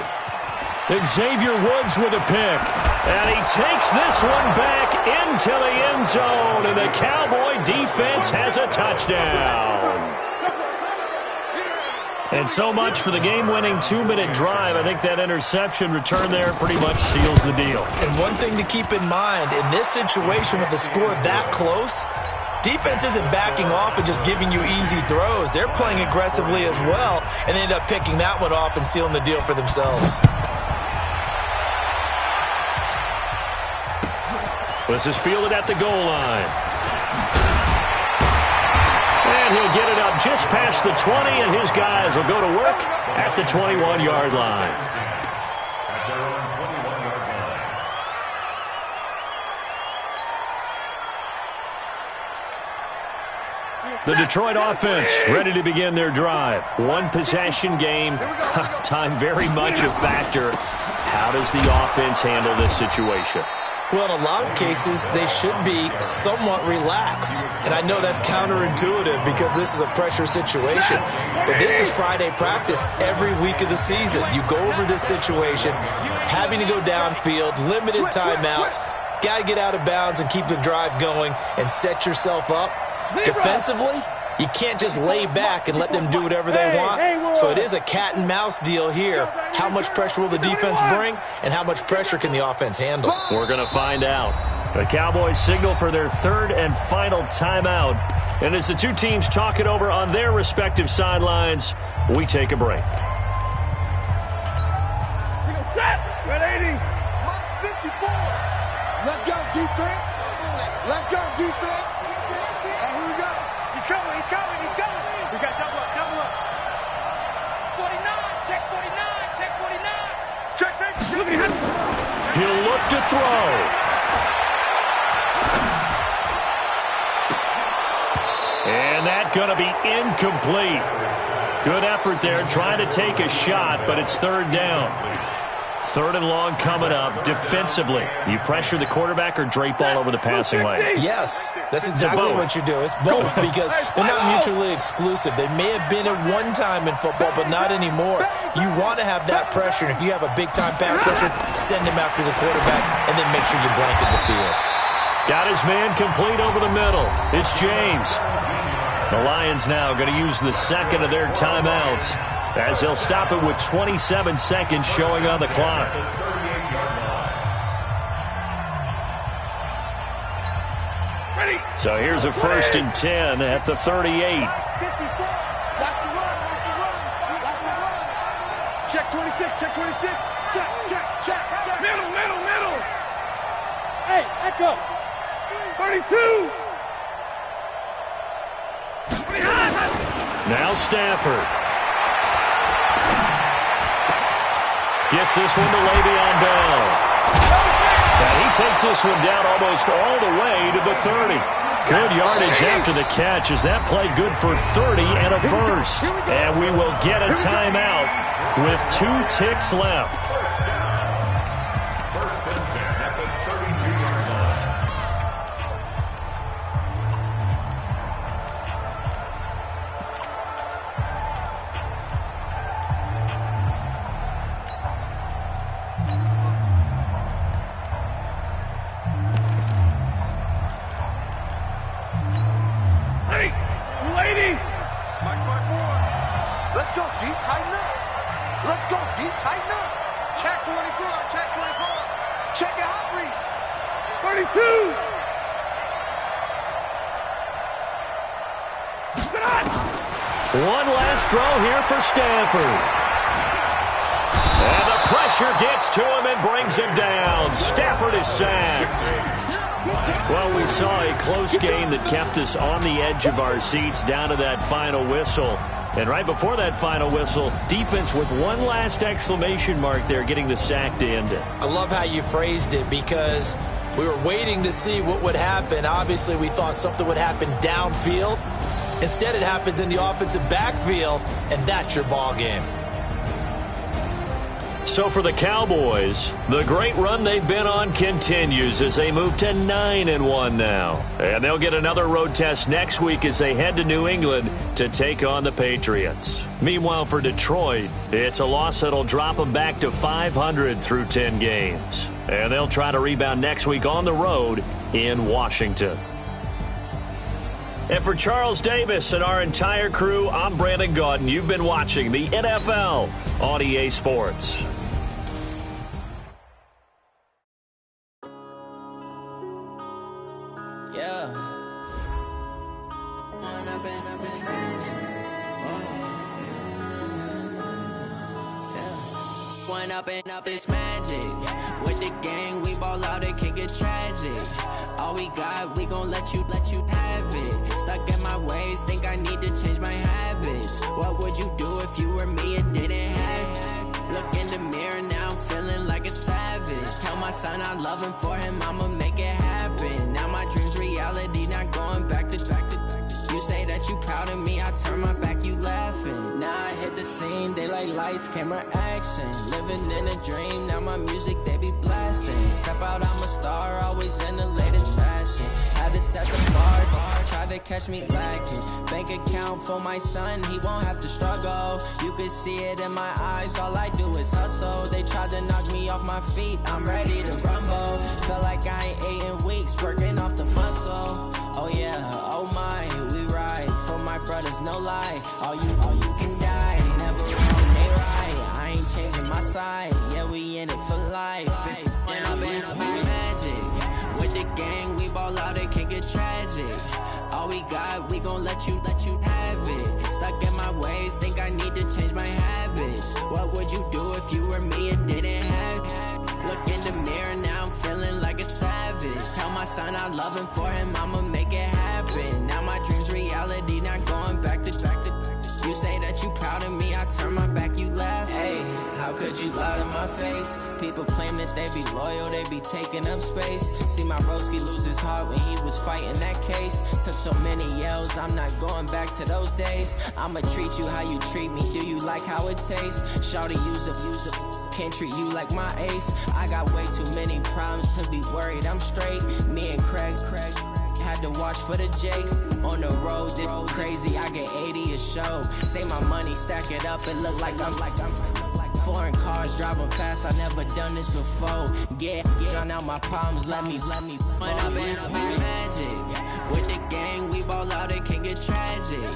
Xavier Woods with a pick. And he takes this one back into the end zone. And the Cowboy defense has a touchdown. And so much for the game-winning 2-minute drive. I think that interception return there pretty much seals the deal. And one thing to keep in mind, in this situation with the score that close, defense isn't backing off and just giving you easy throws. They're playing aggressively as well, and they end up picking that one off and sealing the deal for themselves. This is fielded at the goal line. And he'll get it up just past the 20, and his guys will go to work at the 21-yard line. At their own 21-yard line. The Detroit offense ready to begin their drive. One-possession game. Time very much a factor. How does the offense handle this situation? Well, in a lot of cases, they should be somewhat relaxed. And I know that's counterintuitive because this is a pressure situation. But this is Friday practice every week of the season. You go over this situation, having to go downfield, limited timeouts, got to get out of bounds and keep the drive going and set yourself up. Defensively, you can't just lay back and let them do whatever they want. So it is a cat and mouse deal here. How much pressure will the defense bring, and how much pressure can the offense handle? We're going to find out. The Cowboys signal for their third and final timeout. And as the two teams talk it over on their respective sidelines, we take a break. 180. 54. Let's go, defense. Let's go, defense. Here we go. He's coming. He's coming. He's coming. We got double up. Double up. 49. Check 49. Check 49. Check 6. He'll look to throw. And that's going to be incomplete. Good effort there trying to take a shot, but it's third down. Third and long coming up. Defensively, you pressure the quarterback or drape all over the passing lane? Yes, that's exactly what you do. It's both because they're not mutually exclusive. They may have been at one time in football, but not anymore. You want to have that pressure, and if you have a big-time pass rusher, send him after the quarterback, and then make sure you blanket the field. Got his man complete over the middle. It's James. The Lions now going to use the second of their timeouts, as he'll stop it with 27 seconds showing on the clock. So here's a 1st and 10 at the 38. Check 26, check 26. Check. Middle. Hey, echo. 32. Now Stafford. Gets this one to Le'Veon Bell. And he takes this one down almost all the way to the 30. Good yardage after the catch. Is that play good for 30 and a first? And we will get a timeout with 2 ticks left. First and 10 at the 32-yard line. One last throw here for Stafford. And the pressure gets to him and brings him down. Stafford is sacked. Well, we saw a close game that kept us on the edge of our seats down to that final whistle. And right before that final whistle, defense with one last exclamation mark there, getting the sack to end it. I love how you phrased it because we were waiting to see what would happen. Obviously, we thought something would happen downfield. Instead, it happens in the offensive backfield, and that's your ball game. So for the Cowboys, the great run they've been on continues as they move to 9-1 now. And they'll get another road test next week as they head to New England to take on the Patriots. Meanwhile, for Detroit, it's a loss that'll drop them back to 500 through 10 games. And they'll try to rebound next week on the road in Washington. And for Charles Davis and our entire crew, I'm Brandon Gaudin. You've been watching the NFL on EA Sports. Up this magic with the gang, we ball out, it can get tragic. All we got, we gon' let you have it. Stuck in my ways, think I need to change my habits. What would you do if you were me and didn't have it? Look in the mirror, now I'm feeling like a savage. Tell my son I love him, for him I'ma make it happen. Now my dream's reality, not going back to. You say that you proud of me, I turn my back, you laughing. Now I hit the scene, they like lights, camera, action. Living in a dream, now my music, they be blasting. Step out, I'm a star, always in the latest fashion. Had to set the bar, tried to catch me lacking. Bank account for my son, he won't have to struggle. You can see it in my eyes, all I do is hustle. They tried to knock me off my feet, I'm ready to rumble. Feel like I ain't ate in weeks, working off the muscle. Oh yeah, oh my, we ride for my brothers, no lie. All you can die, never wrong, they right. I ain't changing my side, yeah, we in it for life. When I'm in magic, with the gang, we ball out, it can get tragic. All we got, we gon' let you have it. Stuck in my ways, think I need to change my habits. What would you do if you were me and didn't have it? Look in the mirror, now I'm feeling like a savage. Tell my son I love him, for him I'ma make it happen. Now my dream's reality, not going back to. You say that you proud of me, I turn my back, you laugh. Hey, how could you lie to my face? People claim that they be loyal, they be taking up space. See my broski lose his heart when he was fighting that case. Took so many yells, I'm not going back to those days. I'ma treat you how you treat me, do you like how it tastes? Shawty, use up, can't treat you like my ace. I got way too many problems to be worried, I'm straight. Me and Craig had to watch for the Jakes. On the road, this crazy, I get 80 a show. Say my money, stack it up, it look like I'm foreign cars, driving fast, I never done this before. Get drown out my problems, let me. When I'm in magic, with the gang, we ball out, it can get tragic.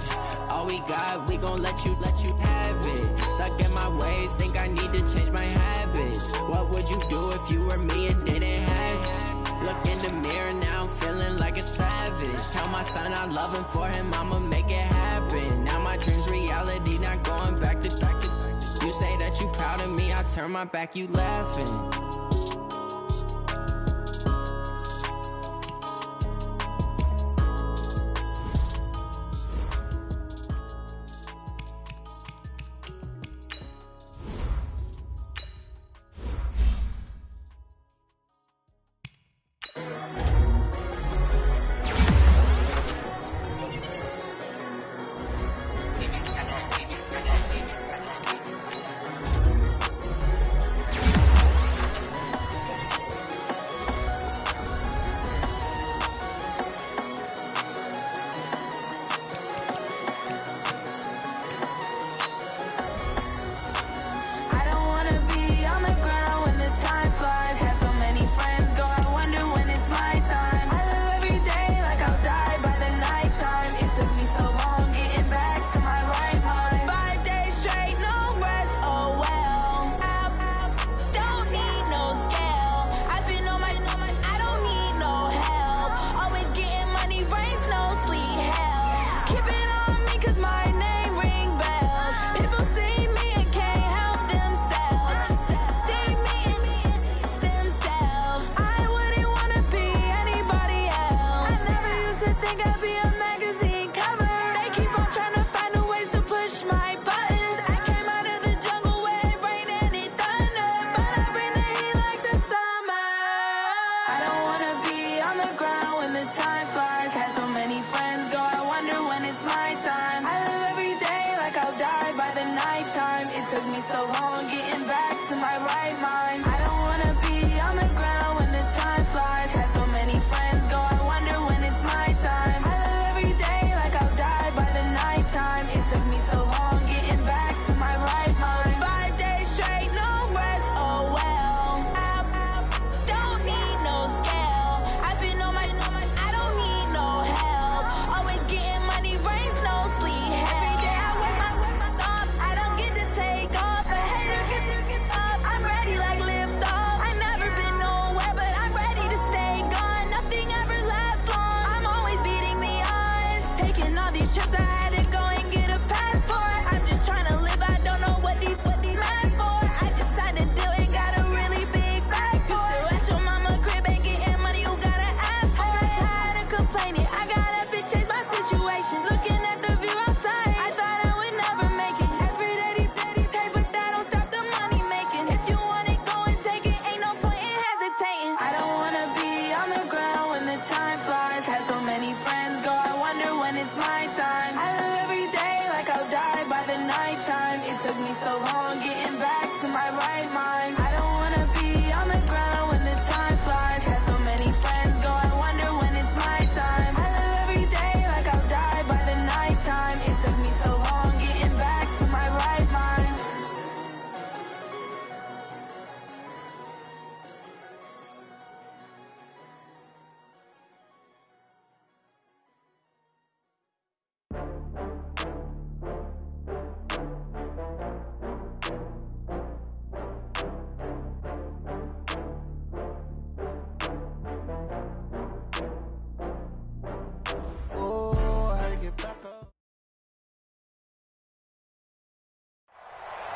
All we got, we gon' let you have it. Stuck in my ways, think I need to change my habits. What would you do if you were me and didn't have it? Look in the mirror, now I'm feeling like a savage. Tell my son I love him, for him I'ma make it happen. Now my dream's reality, not going back to. You say that you proud of me, I turn my back, you laughing. Getting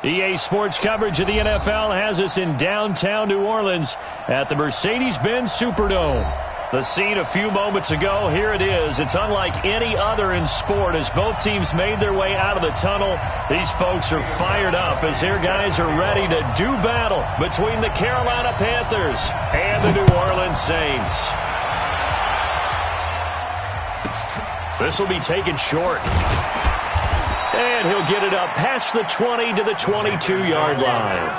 EA Sports coverage of the NFL has us in downtown New Orleans at the Mercedes-Benz Superdome. The scene a few moments ago, here it is. It's unlike any other in sport as both teams made their way out of the tunnel. These folks are fired up as their guys are ready to do battle between the Carolina Panthers and the New Orleans Saints. This will be taken short. And he'll get it up past the 20 to the 22-yard line.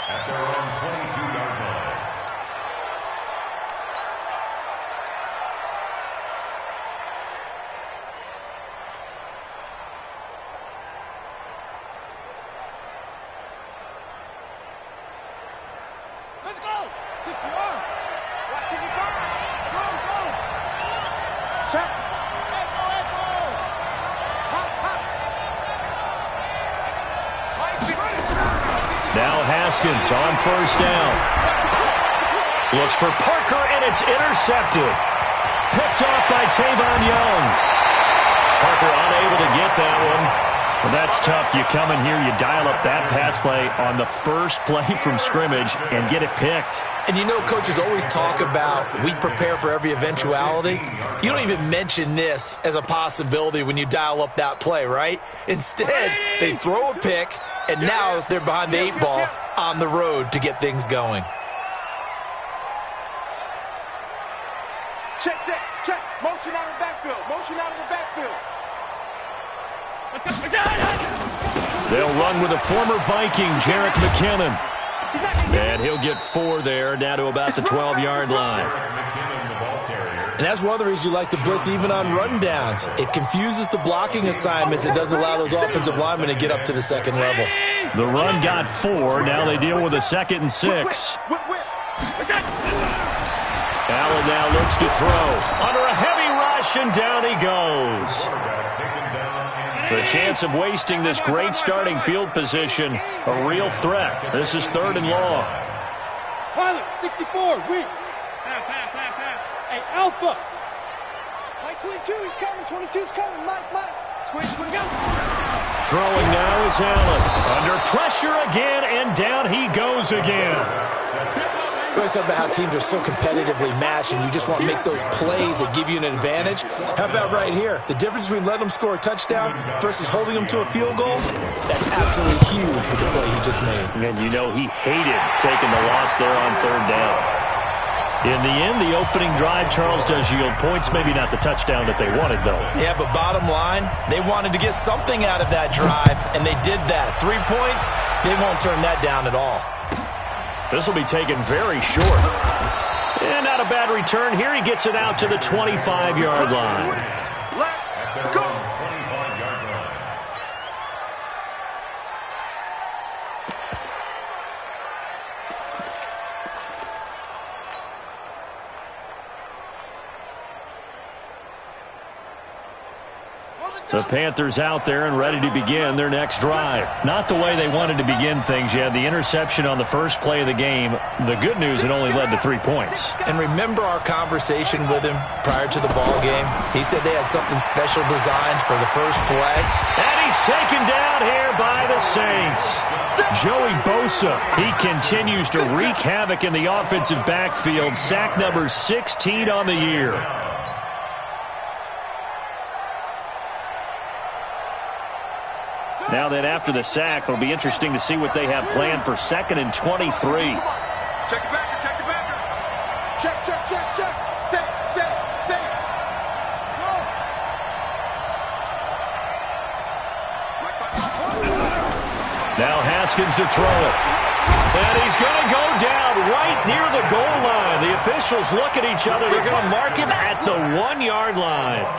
At their own 22-yard line. Let's go. CPR. Watch it go. Go. Check. Echo. Hop. Now Haskins on first down. Looks for Parker, and it's intercepted. Picked off by Tavon Young. Parker unable to get that one. Well, that's tough. You come in here, you dial up that pass play on the first play from scrimmage and get it picked. And you know, coaches always talk about we prepare for every eventuality. You don't even mention this as a possibility when you dial up that play, right? Instead, they throw a pick, and now they're behind the 8 ball on the road to get things going. Check. Motion out of the backfield. They'll run with a former Viking, Jerick McKinnon. And he'll get 4 there, down to about the 12-yard line. And that's one of the reasons you like to blitz even on rundowns. It confuses the blocking assignments. It doesn't allow those offensive linemen to get up to the second level. The run got 4. Now they deal with a 2nd and 6. Allen now looks to throw. Under a heavy rush, and down he goes. The chance of wasting this great starting field position, a real threat. This is 3rd and long. Pilot, 64, weak. Pass. Hey, Alpha. Mike 22, he's coming. 22's coming. Mike. Switch, go. Throwing now is Allen. Under pressure again, and down he goes again. We always talk about how teams are so competitively matched, and you just want to make those plays that give you an advantage. How about right here? The difference between letting them score a touchdown versus holding them to a field goal, that's absolutely huge with the play he just made. And you know he hated taking the loss there on 3rd down. In the end, the opening drive, Charles, does yield points. Maybe not the touchdown that they wanted, though. Yeah, but bottom line, they wanted to get something out of that drive, and they did that. 3 points, they won't turn that down at all. This will be taken very short. And not a bad return here. He gets it out to the 25-yard line. Let's go. The Panthers out there and ready to begin their next drive. Not the way they wanted to begin things. You had the interception on the first play of the game. The good news, it only led to 3 points. And remember our conversation with him prior to the ball game? He said they had something special designed for the first play. And he's taken down here by the Saints. Joey Bosa, he continues to wreak havoc in the offensive backfield. Sack number 16 on the year. Now then, after the sack, it'll be interesting to see what they have planned for 2nd and 23. Check the backer. Check. Set. Go. Now Haskins to throw it. And he's going to go down right near the goal line. The officials look at each other. They're going to mark him at the 1-yard line.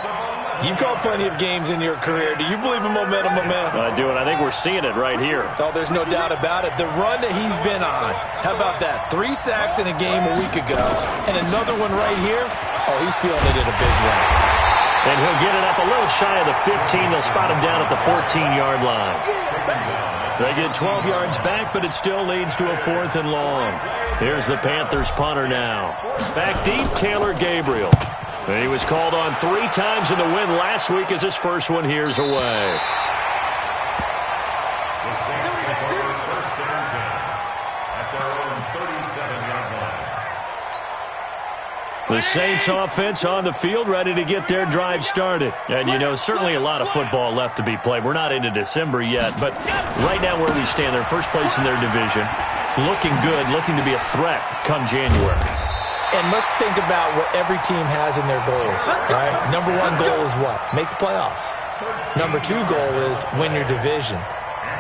You've called plenty of games in your career. Do you believe in momentum, my man? I do, and I think we're seeing it right here. Oh, there's no doubt about it. The run that he's been on. How about that? 3 sacks in a game a week ago. And another one right here. Oh, he's feeling it in a big way. And he'll get it up a little shy of the 15. They'll spot him down at the 14-yard line. They get 12 yards back, but it still leads to a 4th and long. Here's the Panthers punter now. Back deep, Taylor Gabriel. And he was called on 3 times in the win last week as his first one here's away. First and 10 at their own 37-yard line. The Saints offense on the field, ready to get their drive started. And, you know, certainly a lot of football left to be played. We're not into December yet, but right now where we stand, they're first place in their division. Looking good, looking to be a threat come January. And let's think about what every team has in their goals, right? Number one goal is what? Make the playoffs. Number two goal is win your division.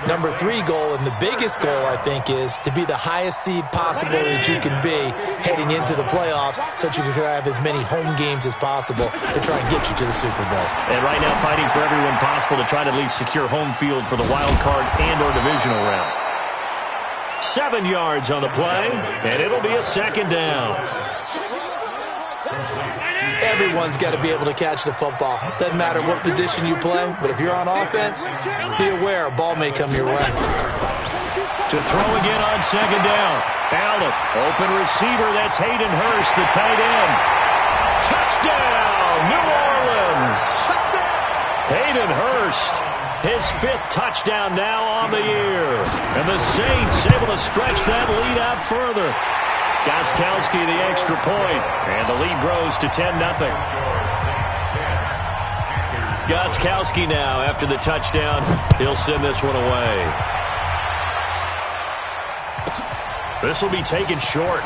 Number three goal, and the biggest goal, I think, is to be the highest seed possible that you can be heading into the playoffs so that you can have as many home games as possible to try and get you to the Super Bowl. And right now fighting for everyone possible to try to at least secure home field for the wild card and or divisional round. 7 yards on the play, and it'll be a second down. Everyone's got to be able to catch the football. Doesn't matter what position you play, but if you're on offense, be aware a ball may come your way. To throw again on second down. Allen, open receiver, that's Hayden Hurst, the tight end. Touchdown, New Orleans. Hayden Hurst, his 5th touchdown now on the year. And the Saints able to stretch that lead out further. Gostkowski the extra point, and the lead grows to 10-0. Gostkowski now, after the touchdown, he'll send this one away. This will be taken short.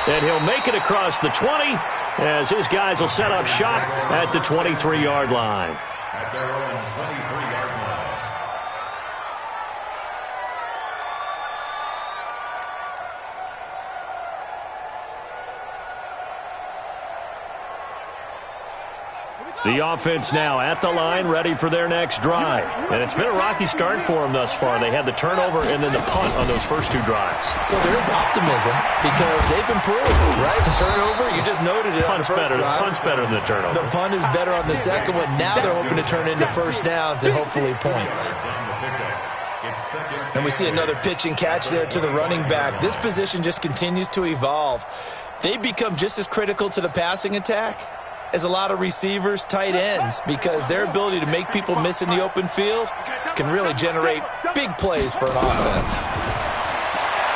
And he'll make it across the 20 as his guys will set up shop at the 23-yard line. At their own 23-yard line. The offense now at the line, ready for their next drive. And it's been a rocky start for them thus far. They had the turnover and then the punt on those first 2 drives. So there is optimism because they've improved, right? The turnover, you just noted it on the first drive. Punt's better than the turnover. The punt is better on the second one. Now they're hoping to turn into first downs and hopefully points. And we see another pitch and catch there to the running back. This position just continues to evolve. They become just as critical to the passing attack as a lot of receivers, tight ends, because their ability to make people miss in the open field can really generate big plays for an offense.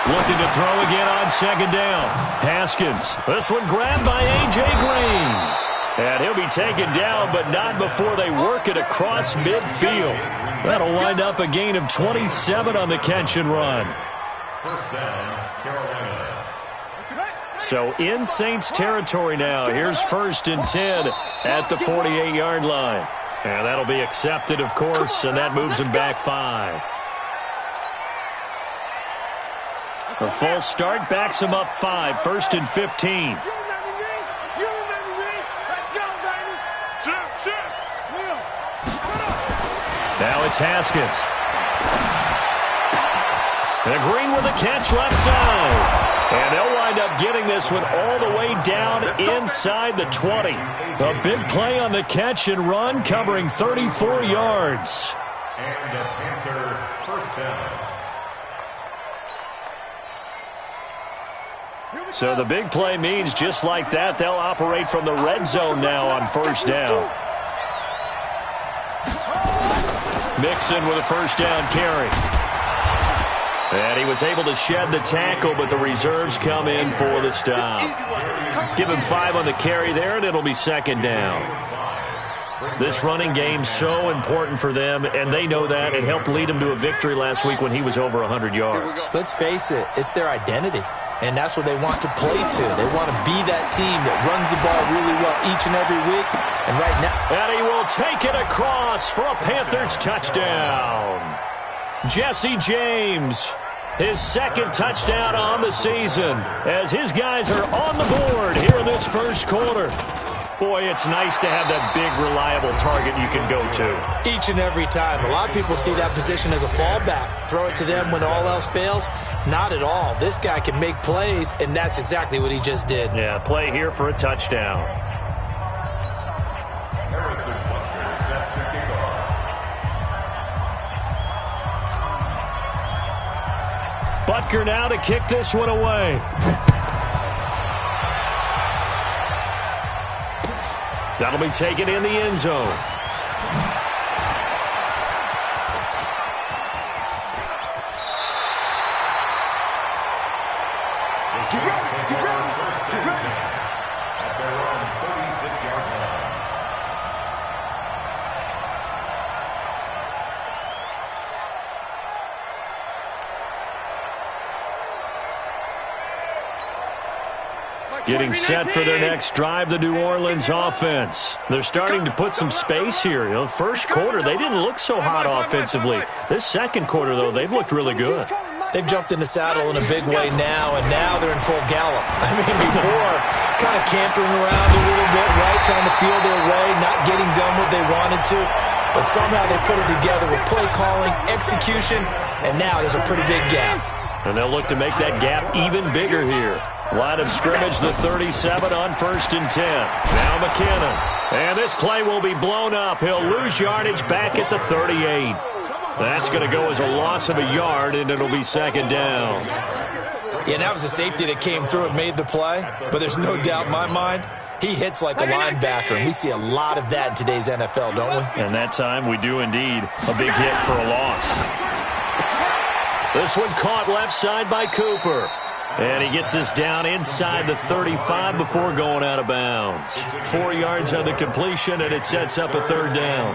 Looking to throw again on second down. Haskins. This one grabbed by A.J. Green. And he'll be taken down, but not before they work it across midfield. That'll wind up a gain of 27 on the catch and run. First down, Carolina. So in Saints territory now. Here's 1st and 10 at the 48-yard line. And that'll be accepted, of course, and that moves them back 5. A false start backs them up 5. 1st and 15. Now it's Haskins. And Green with a catch left side. And they'll wind up getting this one all the way down inside the 20. A big play on the catch and run, covering 34 yards. And a Panther first down. So the big play means just like that, they'll operate from the red zone now on first down. Mixon with a first down carry. And he was able to shed the tackle, but the reserves come in for the stop. Give him 5 on the carry there, and it'll be second down. This running game's so important for them, and they know that. It helped lead them to a victory last week when he was over 100 yards. Let's face it, it's their identity, and that's what they want to play to. They want to be that team that runs the ball really well each and every week. And right now, and he will take it across for a Panthers touchdown. Jesse James, his 2nd touchdown on the season, as his guys are on the board here in this first quarter. Boy, it's nice to have that big, reliable target you can go to. Each and every time. A lot of people see that position as a fallback. Throw it to them when all else fails. Not at all. This guy can make plays, and that's exactly what he just did. Yeah, play here for a touchdown. Butker now to kick this one away. That'll be taken in the end zone. Getting set for their next drive, the New Orleans offense. They're starting to put some space here. You know, first quarter, they didn't look so hot offensively. This second quarter, though, they've looked really good. They've jumped in the saddle in a big way now, and now they're in full gallop. I mean, before, kind of cantering around a little bit, right, trying to feel their way, not getting done what they wanted to. But somehow they put it together with play calling, execution, and now there's a pretty big gap. And they'll look to make that gap even bigger here. Line of scrimmage, the 37 on 1st and 10. Now McKinnon. And this play will be blown up. He'll lose yardage back at the 38. That's going to go as a loss of a yard, and it'll be 2nd down. Yeah, that was a safety that came through and made the play. But there's no doubt in my mind, he hits like a linebacker, and we see a lot of that in today's NFL, don't we? And that time we do indeed. A big hit for a loss. This one caught left side by Cooper. And he gets this down inside the 35 before going out of bounds. 4 yards on the completion, and it sets up a 3rd down.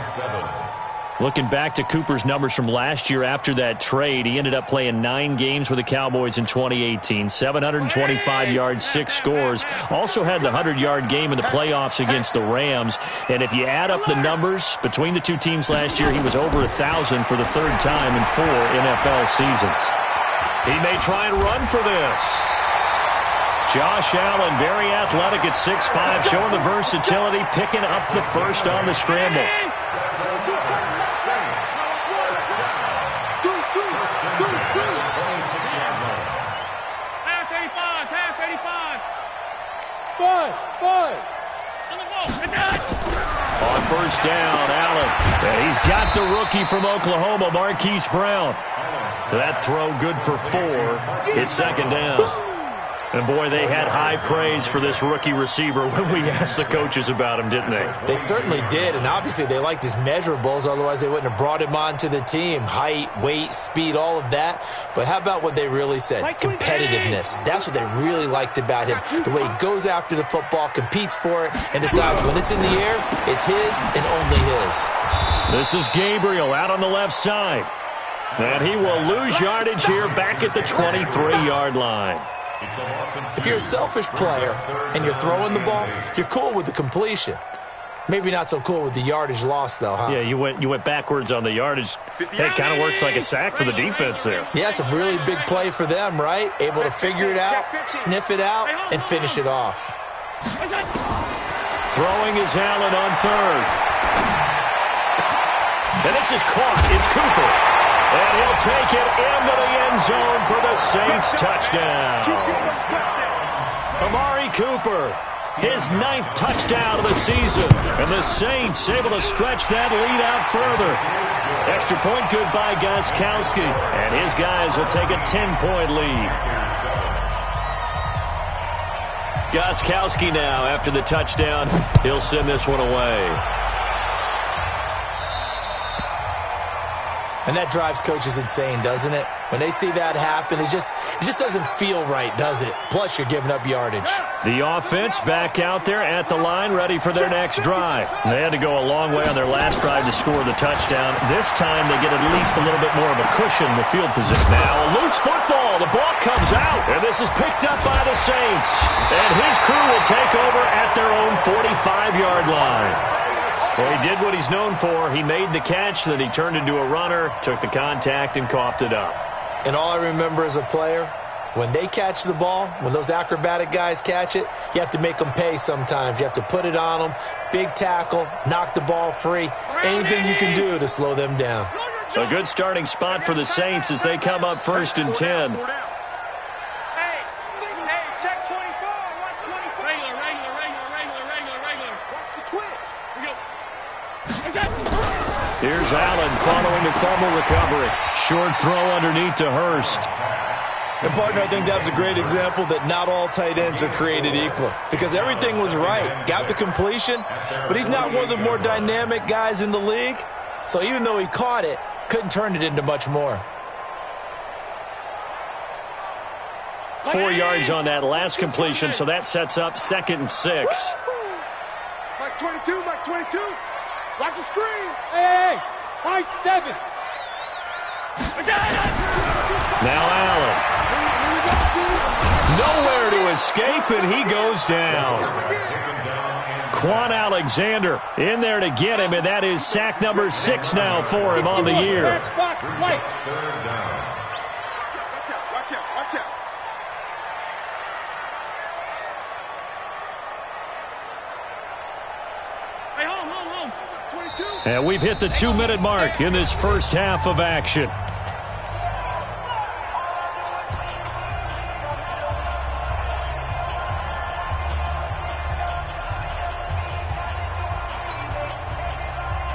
Looking back to Cooper's numbers from last year after that trade, he ended up playing 9 games with the Cowboys in 2018. 725 yards, 6 scores. Also had the 100-yard game in the playoffs against the Rams. And if you add up the numbers between the two teams last year, he was over 1,000 for the 3rd time in 4 NFL seasons. He may try and run for this. Josh Allen, very athletic at 6'5", showing the versatility, picking up the first on the scramble. On 1st down, Allen. And he's got the rookie from Oklahoma, Marquise Brown. That throw good for 4. It's 2nd down. And, boy, they had high praise for this rookie receiver when we asked the coaches about him, didn't they? They certainly did, and obviously they liked his measurables. Otherwise, they wouldn't have brought him onto the team. Height, weight, speed, all of that. But how about what they really said? Competitiveness. That's what they really liked about him. The way he goes after the football, competes for it, and decides when it's in the air, it's his and only his. This is Gabriel out on the left side. And he will lose yardage here back at the 23-yard line. If you're a selfish player and you're throwing the ball, you're cool with the completion. Maybe not so cool with the yardage loss, though, huh? Yeah, you went backwards on the yardage. Hey, it kind of works like a sack for the defense there. Yeah, it's a really big play for them, right? Able to figure it out, sniff it out, and finish it off. Throwing is Allen on 3rd. And this is caught. It's Cooper. And he'll take it into the end zone for the Saints touchdown. Amari Cooper, his 9th touchdown of the season. And the Saints able to stretch that lead out further. Extra point good by Gostkowski. And his guys will take a 10-point lead. Gostkowski now, after the touchdown, he'll send this one away. And that drives coaches insane, doesn't it? When they see that happen, it just doesn't feel right, does it? Plus, you're giving up yardage. The offense back out there at the line, ready for their next drive. They had to go a long way on their last drive to score the touchdown. This time, they get at least a little bit more of a cushion in the field position. Now, a loose football. The ball comes out, and this is picked up by the Saints. And his crew will take over at their own 45-yard line. Well, he did what he's known for. He made the catch, then he turned into a runner, took the contact, and coughed it up. And all I remember as a player, when they catch the ball, when those acrobatic guys catch it, you have to make them pay sometimes. You have to put it on them, big tackle, knock the ball free, anything you can do to slow them down. A good starting spot for the Saints as they come up 1st and 10. Here's Allen following the fumble recovery. Short throw underneath to Hurst. And, partner, I think that was a great example that not all tight ends are created equal. Because everything was right. Got the completion, but he's not one of the more dynamic guys in the league. So even though he caught it, couldn't turn it into much more. 4 yards on that last completion, so that sets up 2nd and 6. Mike 22, Mike 22. Watch the screen. Hey, Mike 7. Now Allen. Nowhere to escape, and he goes down. Quan Alexander in there to get him, and that is sack number 6 now for him on the year. Watch out. Hey, home. 22. And we've hit the 2-minute mark in this first half of action.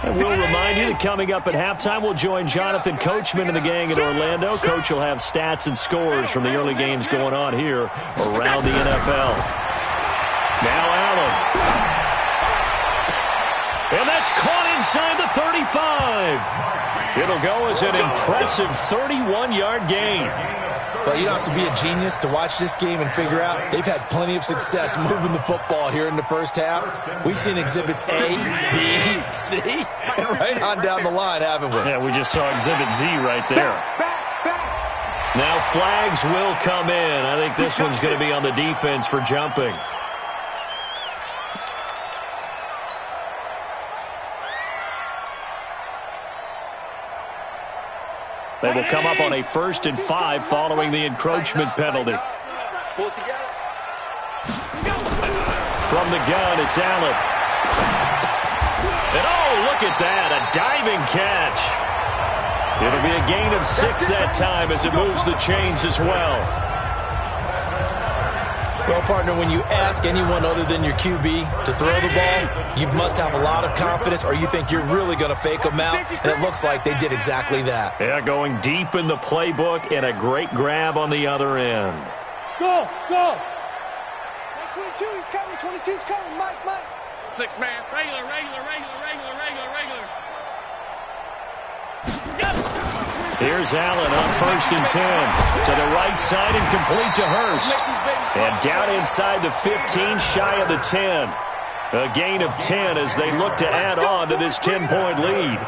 And we'll remind you that coming up at halftime, we'll join Jonathan Coachman and the gang in Orlando. Coach will have stats and scores from the early games going on here around the NFL. Now Allen. And that's caught inside the 35. It'll go as an impressive 31-yard gain. Well, you don't have to be a genius to watch this game and figure out they've had plenty of success moving the football here in the first half. We've seen exhibits A, B, C, and right on down the line, haven't we? Yeah, we just saw exhibit Z right there. Now flags will come in. I think this one's going to be on the defense for jumping. They will come up on a 1st and 5 following the encroachment penalty. From the gun, it's Allen. And oh, look at that, a diving catch. It'll be a gain of 6 that time as it moves the chains as well. Well, partner, when you ask anyone other than your QB to throw the ball, you must have a lot of confidence or you think you're really going to fake them out, and it looks like they did exactly that. Yeah, going deep in the playbook and a great grab on the other end. Go! 22, he's coming. 22's coming. Mike. 6 man. Regular. Yep. Here's Allen on 1st and 10. To the right side and complete to Hurst. And down inside the 15, shy of the 10. A gain of 10 as they look to add on to this 10-point lead.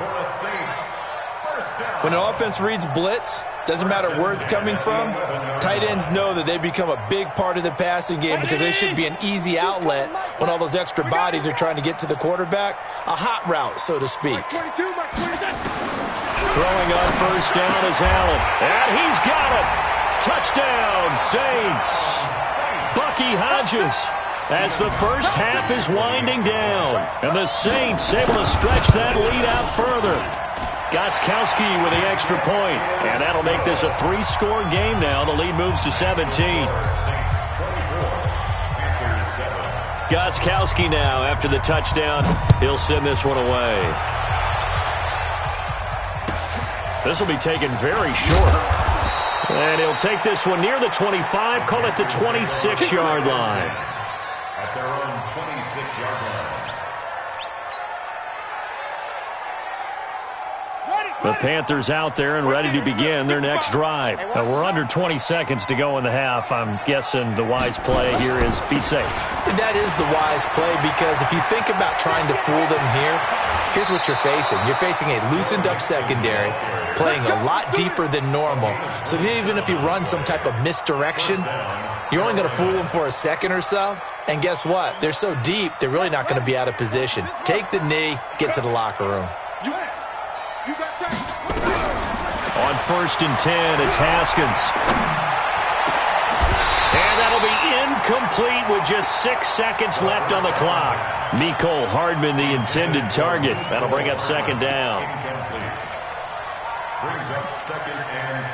When an offense reads blitz, doesn't matter where it's coming from, tight ends know that they become a big part of the passing game because they should be an easy outlet when all those extra bodies are trying to get to the quarterback. A hot route, so to speak. Throwing on 1st down is Allen. And he's got it. Touchdown, Saints. Bucky Hodges as the first half is winding down. And the Saints able to stretch that lead out further. Gostkowski with the extra point. And that'll make this a 3-score game now. The lead moves to 17. Gostkowski now after the touchdown. He'll send this one away. This will be taken very short. And he'll take this one near the 25, call it the 26-yard line. At their own 26-yard line. The Panthers out there and ready to begin their next drive. We're under 20 seconds to go in the half. I'm guessing the wise play here is be safe. That is the wise play because if you think about trying to fool them here, here's what you're facing. You're facing a loosened-up secondary, playing a lot deeper than normal. So even if you run some type of misdirection, you're only going to fool them for a second or so. And guess what? They're so deep, they're really not going to be out of position. Take the knee, get to the locker room. On 1st and 10, it's Haskins. And that'll be incomplete with just 6 seconds left on the clock. Mecole Hardman, the intended target. That'll bring up 2nd down. Incomplete. Brings up 2nd and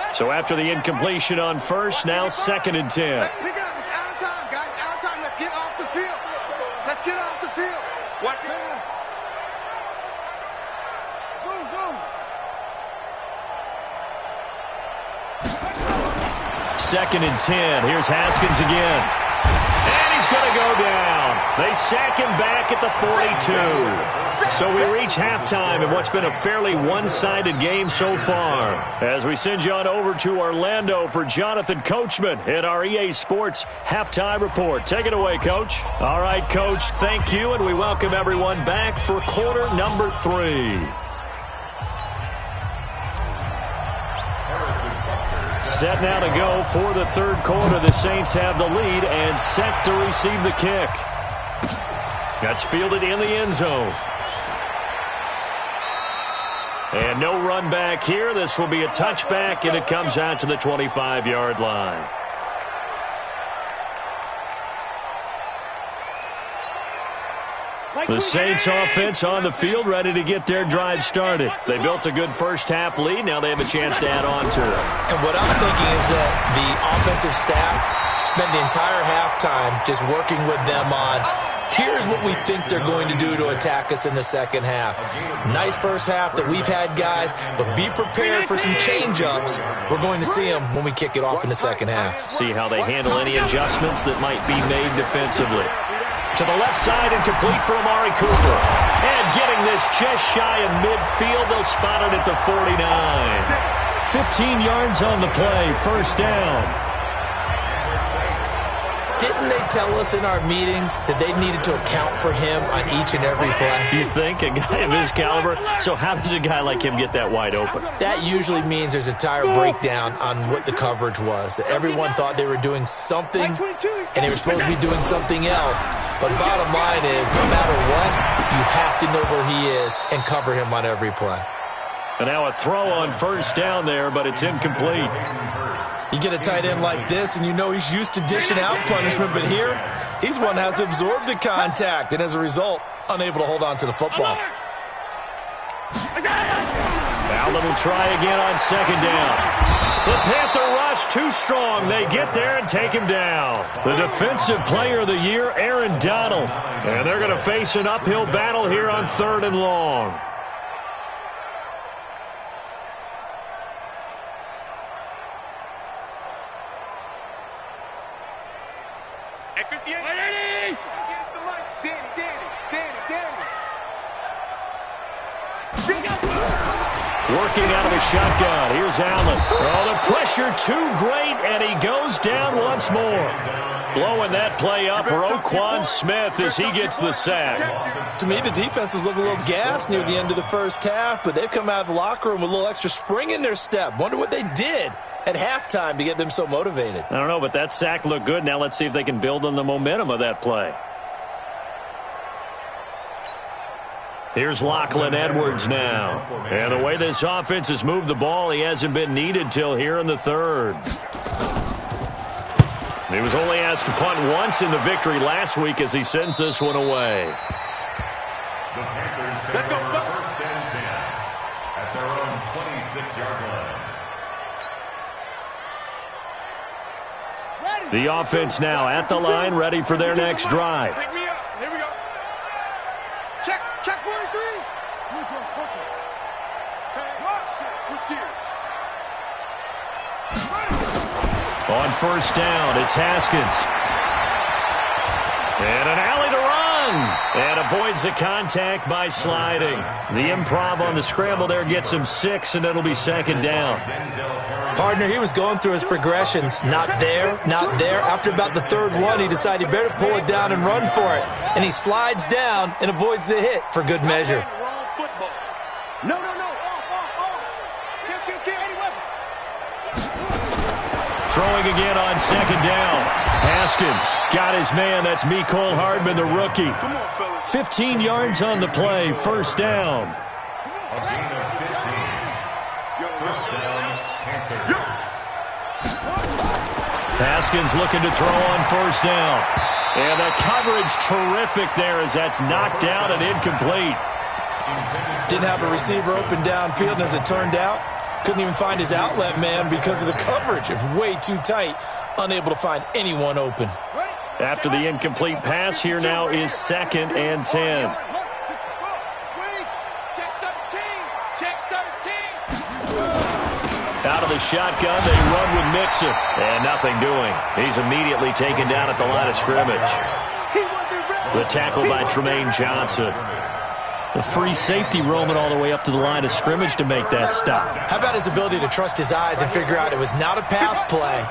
10. So after the incompletion on 1st, now 2nd and 10. Let's pick it up. It's out of time, guys. Out of time. Let's get off the field. Let's get off the field. Watch that. Boom. 2nd and 10. Here's Haskins again. And he's going to go down. They sack him back at the 42. So we reach halftime in what's been a fairly one-sided game so far. As we send you on over to Orlando for Jonathan Coachman in our EA Sports Halftime Report. Take it away, Coach. All right, Coach, thank you, and we welcome everyone back for quarter number 3. Set now to go for the third quarter. The Saints have the lead and set to receive the kick. That's fielded in the end zone. And no run back here. This will be a touchback, and it comes out to the 25-yard line. The Saints offense on the field, ready to get their drive started. They built a good first-half lead. Now they have a chance to add on to it. And what I'm thinking is that the offensive staff spent the entire halftime just working with them on, here's what we think they're going to do to attack us in the second half. Nice first half that we've had, guys, but be prepared for some change-ups. We're going to see them when we kick it off in the second half. See how they handle any adjustments that might be made defensively. To the left side and complete for Amari Cooper. And getting this just shy of midfield, they'll spot it at the 49. 15 yards on the play, first down. Didn't they tell us in our meetings that they needed to account for him on each and every play? You think? A guy of his caliber? So how does a guy like him get that wide open? That usually means there's a entire breakdown on what the coverage was. That everyone thought they were doing something, and they were supposed to be doing something else. But bottom line is, no matter what, you have to know where he is and cover him on every play. And now a throw on first down there, but it's incomplete. You get a tight end like this, and you know he's used to dishing out punishment, but here, he's one that has to absorb the contact, and as a result, unable to hold on to the football. Now a little try again on second down. The Panther rush too strong. They get there and take him down. The Defensive Player of the Year, Aaron Donald. And they're going to face an uphill battle here on 3rd and long. Working out of a shotgun. Here's Allen. Oh, the pressure too great, and he goes down once more. Blowing that play up for Roquan Smith as he gets the sack. To me, the defense was looking a little gassed near the end of the first half, but they've come out of the locker room with a little extra spring in their step. Wonder what they did at halftime to get them so motivated. I don't know, but that sack looked good. Now let's see if they can build on the momentum of that play. Here's Lachlan Edwards now. And the way this offense has moved the ball, he hasn't been needed till here in the 3rd. He was only asked to punt once in the victory last week as he sends this one away. The Panthers take over 1st and 10 at their own 26-yard line. The offense now at the line, ready for their next drive. Pick me up. Here we go. Check 43. Switch gears. On first down, it's Haskins. And an alley to run. And avoids the contact by sliding. The improv on the scramble there gets him 6, and it'll be 2nd down. Partner, he was going through his progressions. Not there, not there. After about the 3rd one, he decided he better pull it down and run for it. And he slides down and avoids the hit for good measure. No. Throwing again on 2nd down. Haskins got his man. That's Mecole Hardman, the rookie. 15 yards on the play. First down. A gain of 15. First down, Panthers. Haskins looking to throw on first down. And the coverage terrific there as that's knocked down and incomplete. Didn't have a receiver open downfield, and as it turned out, couldn't even find his outlet man because of the coverage. It was way too tight, unable to find anyone open. After the incomplete pass, here now is 2nd and 10. Out of the shotgun, they run with Mixon. And nothing doing. He's immediately taken down at the line of scrimmage. The tackle by Tremaine Johnson. The free safety roaming all the way up to the line of scrimmage to make that stop. How about his ability to trust his eyes and figure out it was not a pass play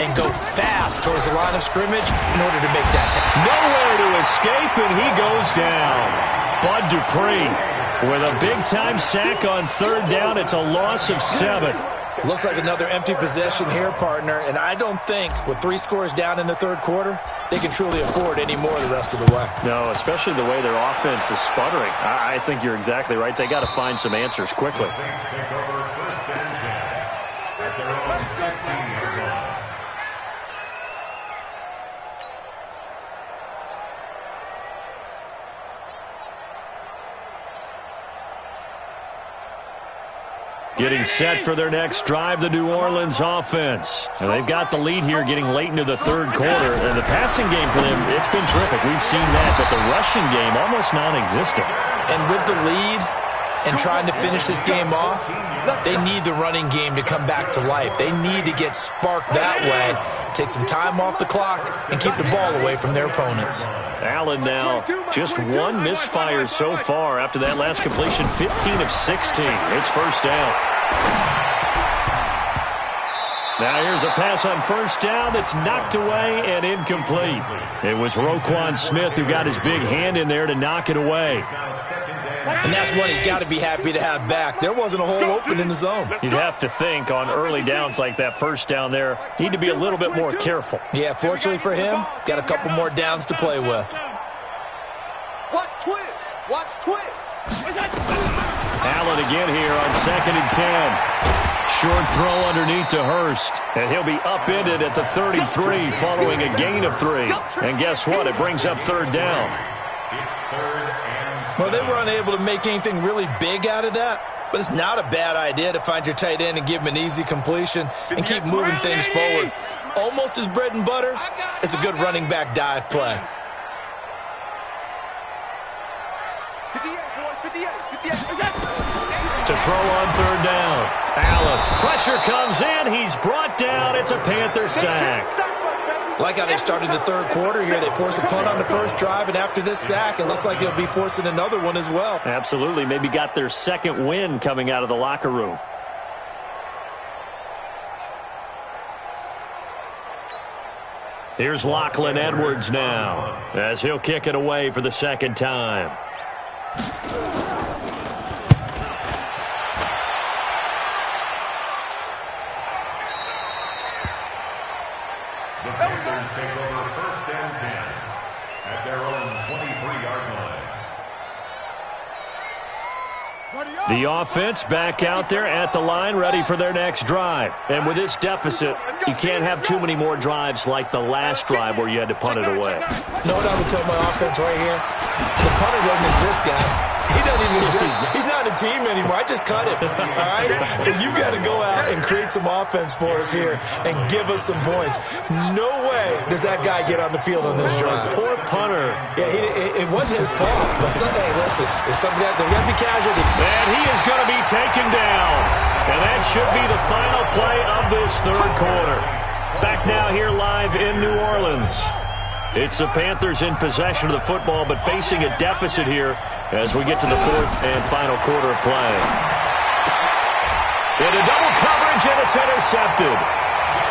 and go fast towards the line of scrimmage in order to make that tackle? Nowhere to escape, and he goes down. Bud Dupree with a big-time sack on 3rd down. It's a loss of 7. Looks like another empty possession here, partner, and I don't think with 3 scores down in the third quarter, they can truly afford any more the rest of the way. No, especially the way their offense is sputtering. I think you're exactly right. They got to find some answers quickly. Getting set for their next drive, the New Orleans offense. And they've got the lead here getting late into the third quarter. And the passing game for them, it's been terrific. We've seen that, but the rushing game almost non-existent. And with the lead and trying to finish this game off, they need the running game to come back to life. They need to get sparked that way, take some time off the clock, and keep the ball away from their opponents. Allen now just 1 misfire so far after that last completion, 15 of 16. It's first down. Now here's a pass on first down that's knocked away and incomplete. It was Roquan Smith who got his big hand in there to knock it away. And that's one he's got to be happy to have back. There wasn't a hole open in the zone. You'd have to think on early downs like that first down there, need to be a little bit more careful. Yeah, fortunately for him, got a couple more downs to play with. Watch twist. Watch twist. Allen again here on 2nd and 10. Short throw underneath to Hurst. And he'll be upended at the 33 following a gain of 3. And guess what? It brings up third down. Well, they were unable to make anything really big out of that, but it's not a bad idea to find your tight end and give him an easy completion and keep moving things forward. Almost as bread and butter as a good running back dive play. 58. To throw on third down. Allen. Pressure comes in. He's brought down. It's a Panther sack. Like how they started the third quarter here. They forced a punt on the first drive, and after this sack, it looks like they'll be forcing another one as well. Absolutely. Maybe got their second win coming out of the locker room. Here's Lachlan Edwards now as he'll kick it away for the second time. The Panthers take over 1st and 10 at their own 23-yard line. The offense back out there at the line, ready for their next drive. And with this deficit, you can't have too many more drives like the last drive where you had to punt it away. You know what I would tell my offense right here? The punter doesn't exist, guys. He doesn't even exist. He's not a team anymore. I just cut him. All right? So you've got to go out and create some offense for us here and give us some points. No way does that guy get on the field on this drive. Poor punter. Yeah, it wasn't his fault. But hey, listen, if something there's got to be casualty. And he is going to be taken down. And that should be the final play of this third quarter. Back now here live in New Orleans. It's the Panthers in possession of the football, but facing a deficit here as we get to the fourth and final quarter of play. Into double coverage, and it's intercepted.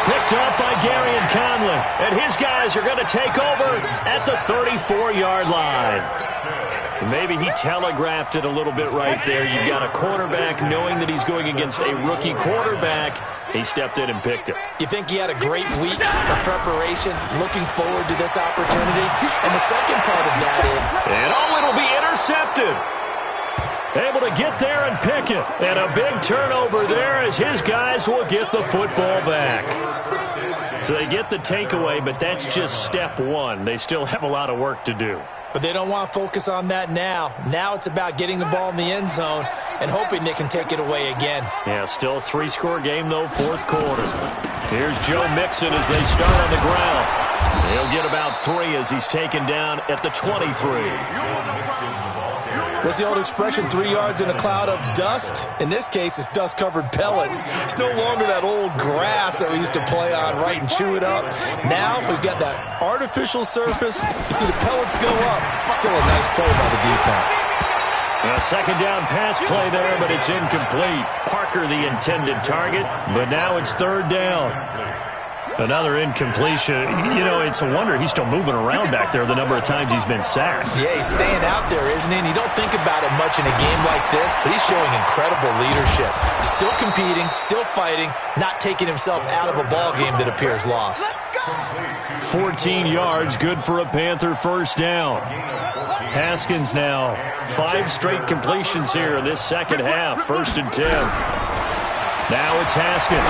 Picked up by Gary and Conlon. And his guys are going to take over at the 34-yard line. Maybe he telegraphed it a little bit right there. You've got a quarterback knowing that he's going against a rookie quarterback. He stepped in and picked it. You think he had a great week of preparation, looking forward to this opportunity? And the second part of that is... And it'll be intercepted. Able to get there and pick it. And a big turnover there as his guys will get the football back. So they get the takeaway, but that's just step one. They still have a lot of work to do. But they don't want to focus on that now. Now it's about getting the ball in the end zone and hoping they can take it away again. Yeah, still a 3-score game, though, fourth quarter. Here's Joe Mixon as they start on the ground. He'll get about 3 as he's taken down at the 23. What's the old expression, 3 yards in a cloud of dust? In this case, it's dust-covered pellets. It's no longer that old grass that we used to play on, right, and chew it up. Now we've got that artificial surface. You see the pellets go up. Still a nice play by the defense. A second down pass play there, but it's incomplete. Parker the intended target, but now it's third down. Another incompletion. You know, it's a wonder he's still moving around back there the number of times he's been sacked. Yeah, he's staying out there, isn't he? And you don't think about it much in a game like this, but he's showing incredible leadership. Still competing, still fighting, not taking himself out of a ball game that appears lost. 14 yards, good for a Panther first down. Haskins now, 5 straight completions here in this second half, 1st and 10. Now it's Haskins.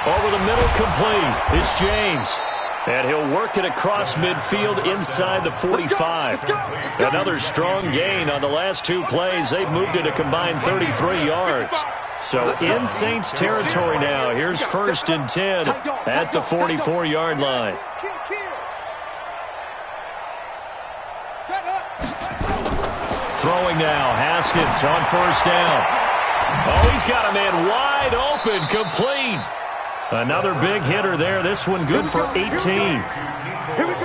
Over the middle, complete. It's James. And he'll work it across midfield inside the 45. Another strong gain on the last 2 plays. They've moved it a combined 33 yards. So in Saints territory now. Here's 1st and 10 at the 44-yard line. Throwing now. Haskins on 1st down. Oh, he's got a man wide open. Complete. Another big hitter there. This one good for 18.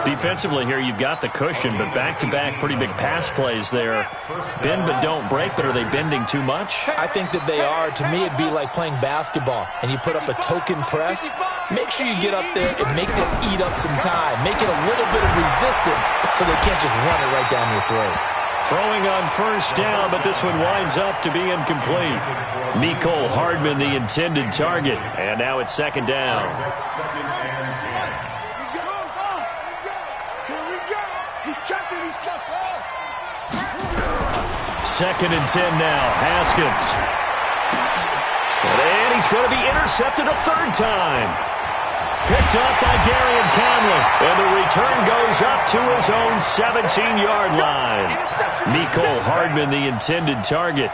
Defensively here, you've got the cushion, but back-to-back pretty big pass plays there. Bend but don't break, but are they bending too much? I think that they are. To me, it'd be like playing basketball, and you put up a token press. Make sure you get up there and make them eat up some time. Make it a little bit of resistance so they can't just run it right down your throat. Throwing on 1st down, but this one winds up to be incomplete. Mecole Hardman, the intended target. And now it's 2nd down. Second and 10 now. Haskins. And he's going to be intercepted a 3rd time. Picked up by Gary Conley. And the return goes up to his own 17-yard line. Mecole Hardman, the intended target.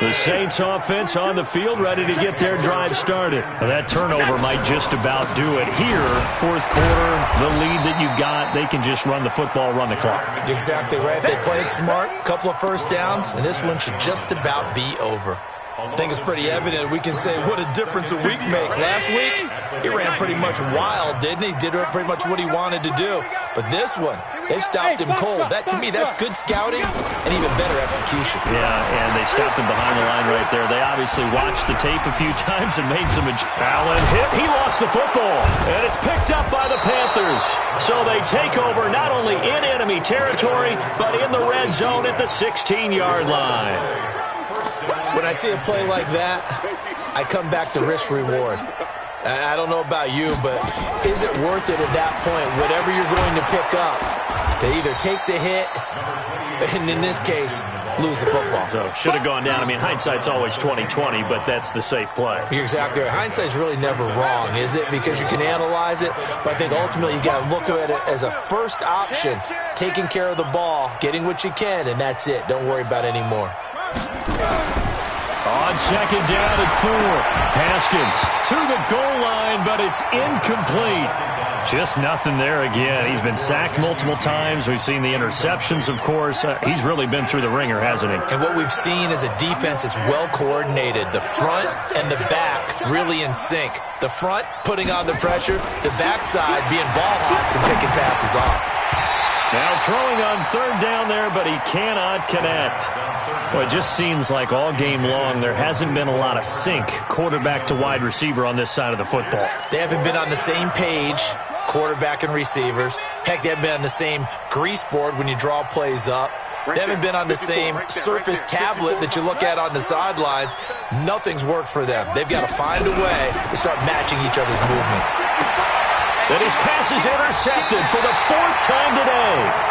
The Saints offense on the field, ready to get their drive started. That turnover might just about do it here. 4th quarter, the lead that you've got, they can just run the football, run the clock. Exactly right. They played smart, couple of 1st downs, and this one should just about be over. I think it's pretty evident. We can say what a difference a week makes. Last week, he ran pretty much wild, didn't he? Did pretty much what he wanted to do. But this one, they stopped him cold. That, to me, that's good scouting and even better execution. Yeah, and they stopped him behind the line right there. They obviously watched the tape a few times and made some... Allen hit. He lost the football. And it's picked up by the Panthers. So they take over not only in enemy territory, but in the red zone at the 16-yard line. When I see a play like that, I come back to risk-reward. I don't know about you, but is it worth it at that point, whatever you're going to pick up, to either take the hit, and in this case, lose the football? So should have gone down. I mean, hindsight's always 20/20, but that's the safe play. You're exactly right. Hindsight's really never wrong, is it? Because you can analyze it, but I think ultimately you got to look at it as a first option, taking care of the ball, getting what you can, and that's it. Don't worry about any more. On 2nd down at 4, Haskins to the goal line, but it's incomplete. Just nothing there again. He's been sacked multiple times. We've seen the interceptions, of course. He's really been through the ringer, hasn't he? And what we've seen is a defense that's well coordinated. The front and the back really in sync. The front putting on the pressure, the backside being ball hawks and picking passes off. Now throwing on 3rd down there, but he cannot connect. Well, it just seems like all game long there hasn't been a lot of sync quarterback to wide receiver on this side of the football. They haven't been on the same page, quarterback and receivers. Heck, they haven't been on the same grease board when you draw plays up. They haven't been on the same Surface tablet that you look at on the sidelines. Nothing's worked for them. They've got to find a way to start matching each other's movements. And his pass is intercepted for the 4th time today.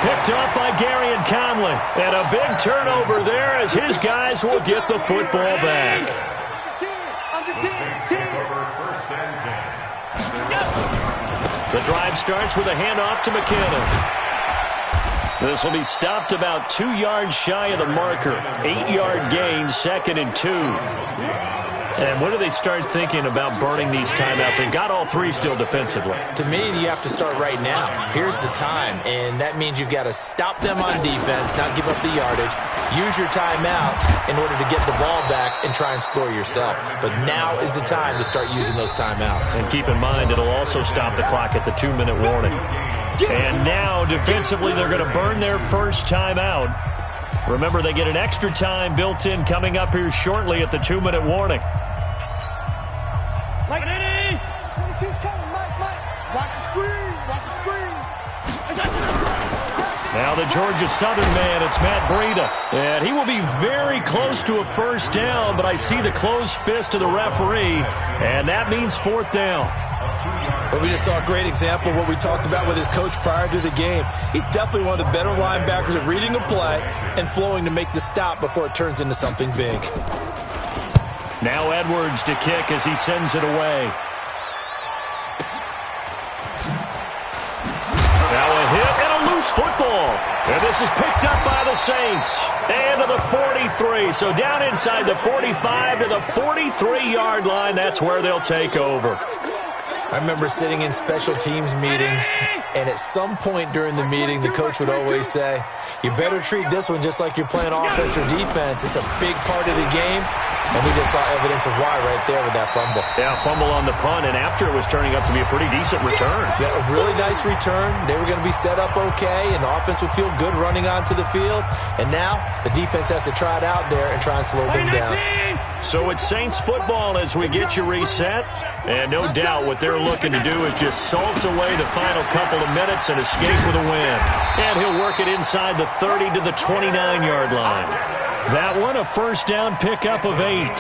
Picked up by Gary Conley. And a big turnover there as his guys will get the football back. The drive starts with a handoff to McKinnon. This will be stopped about 2 yards shy of the marker. 8-yard gain, 2nd and 2. And when do they start thinking about burning these timeouts? They've got all 3 still defensively. To me, you have to start right now. Here's the time, and that means you've got to stop them on defense, not give up the yardage, use your timeouts in order to get the ball back and try and score yourself. But now is the time to start using those timeouts. And keep in mind, it'll also stop the clock at the 2-minute warning. And now, defensively, they're going to burn their first timeout. Remember, they get an extra time built in coming up here shortly at the 2-minute warning. Now the Georgia Southern man, it's Matt Breida. And he will be very close to a first down, but I see the closed fist of the referee, and that means fourth down. Well, we just saw a great example of what we talked about with his coach prior to the game. He's definitely one of the better linebackers at reading a play and flowing to make the stop before it turns into something big. Now Edwards to kick as he sends it away. Now a hit and a loose football. And this is picked up by the Saints. And to the 43. So down inside the 45 to the 43-yard line. That's where they'll take over. I remember sitting in special teams meetings, and at some point during the meeting, the coach would always say, you better treat this one just like you're playing offense or defense. It's a big part of the game, and we just saw evidence of why right there with that fumble. Yeah, fumble on the punt, and after it was turning up to be a pretty decent return. Yeah, a really nice return. They were going to be set up okay, and the offense would feel good running onto the field. And now the defense has to try it out there and try and slow them down. So it's Saints football as we get you reset. And no doubt what they're looking to do is just salt away the final couple of minutes and escape with a win. And he'll work it inside the 30 to the 29-yard line. That one, a first down pickup of 8.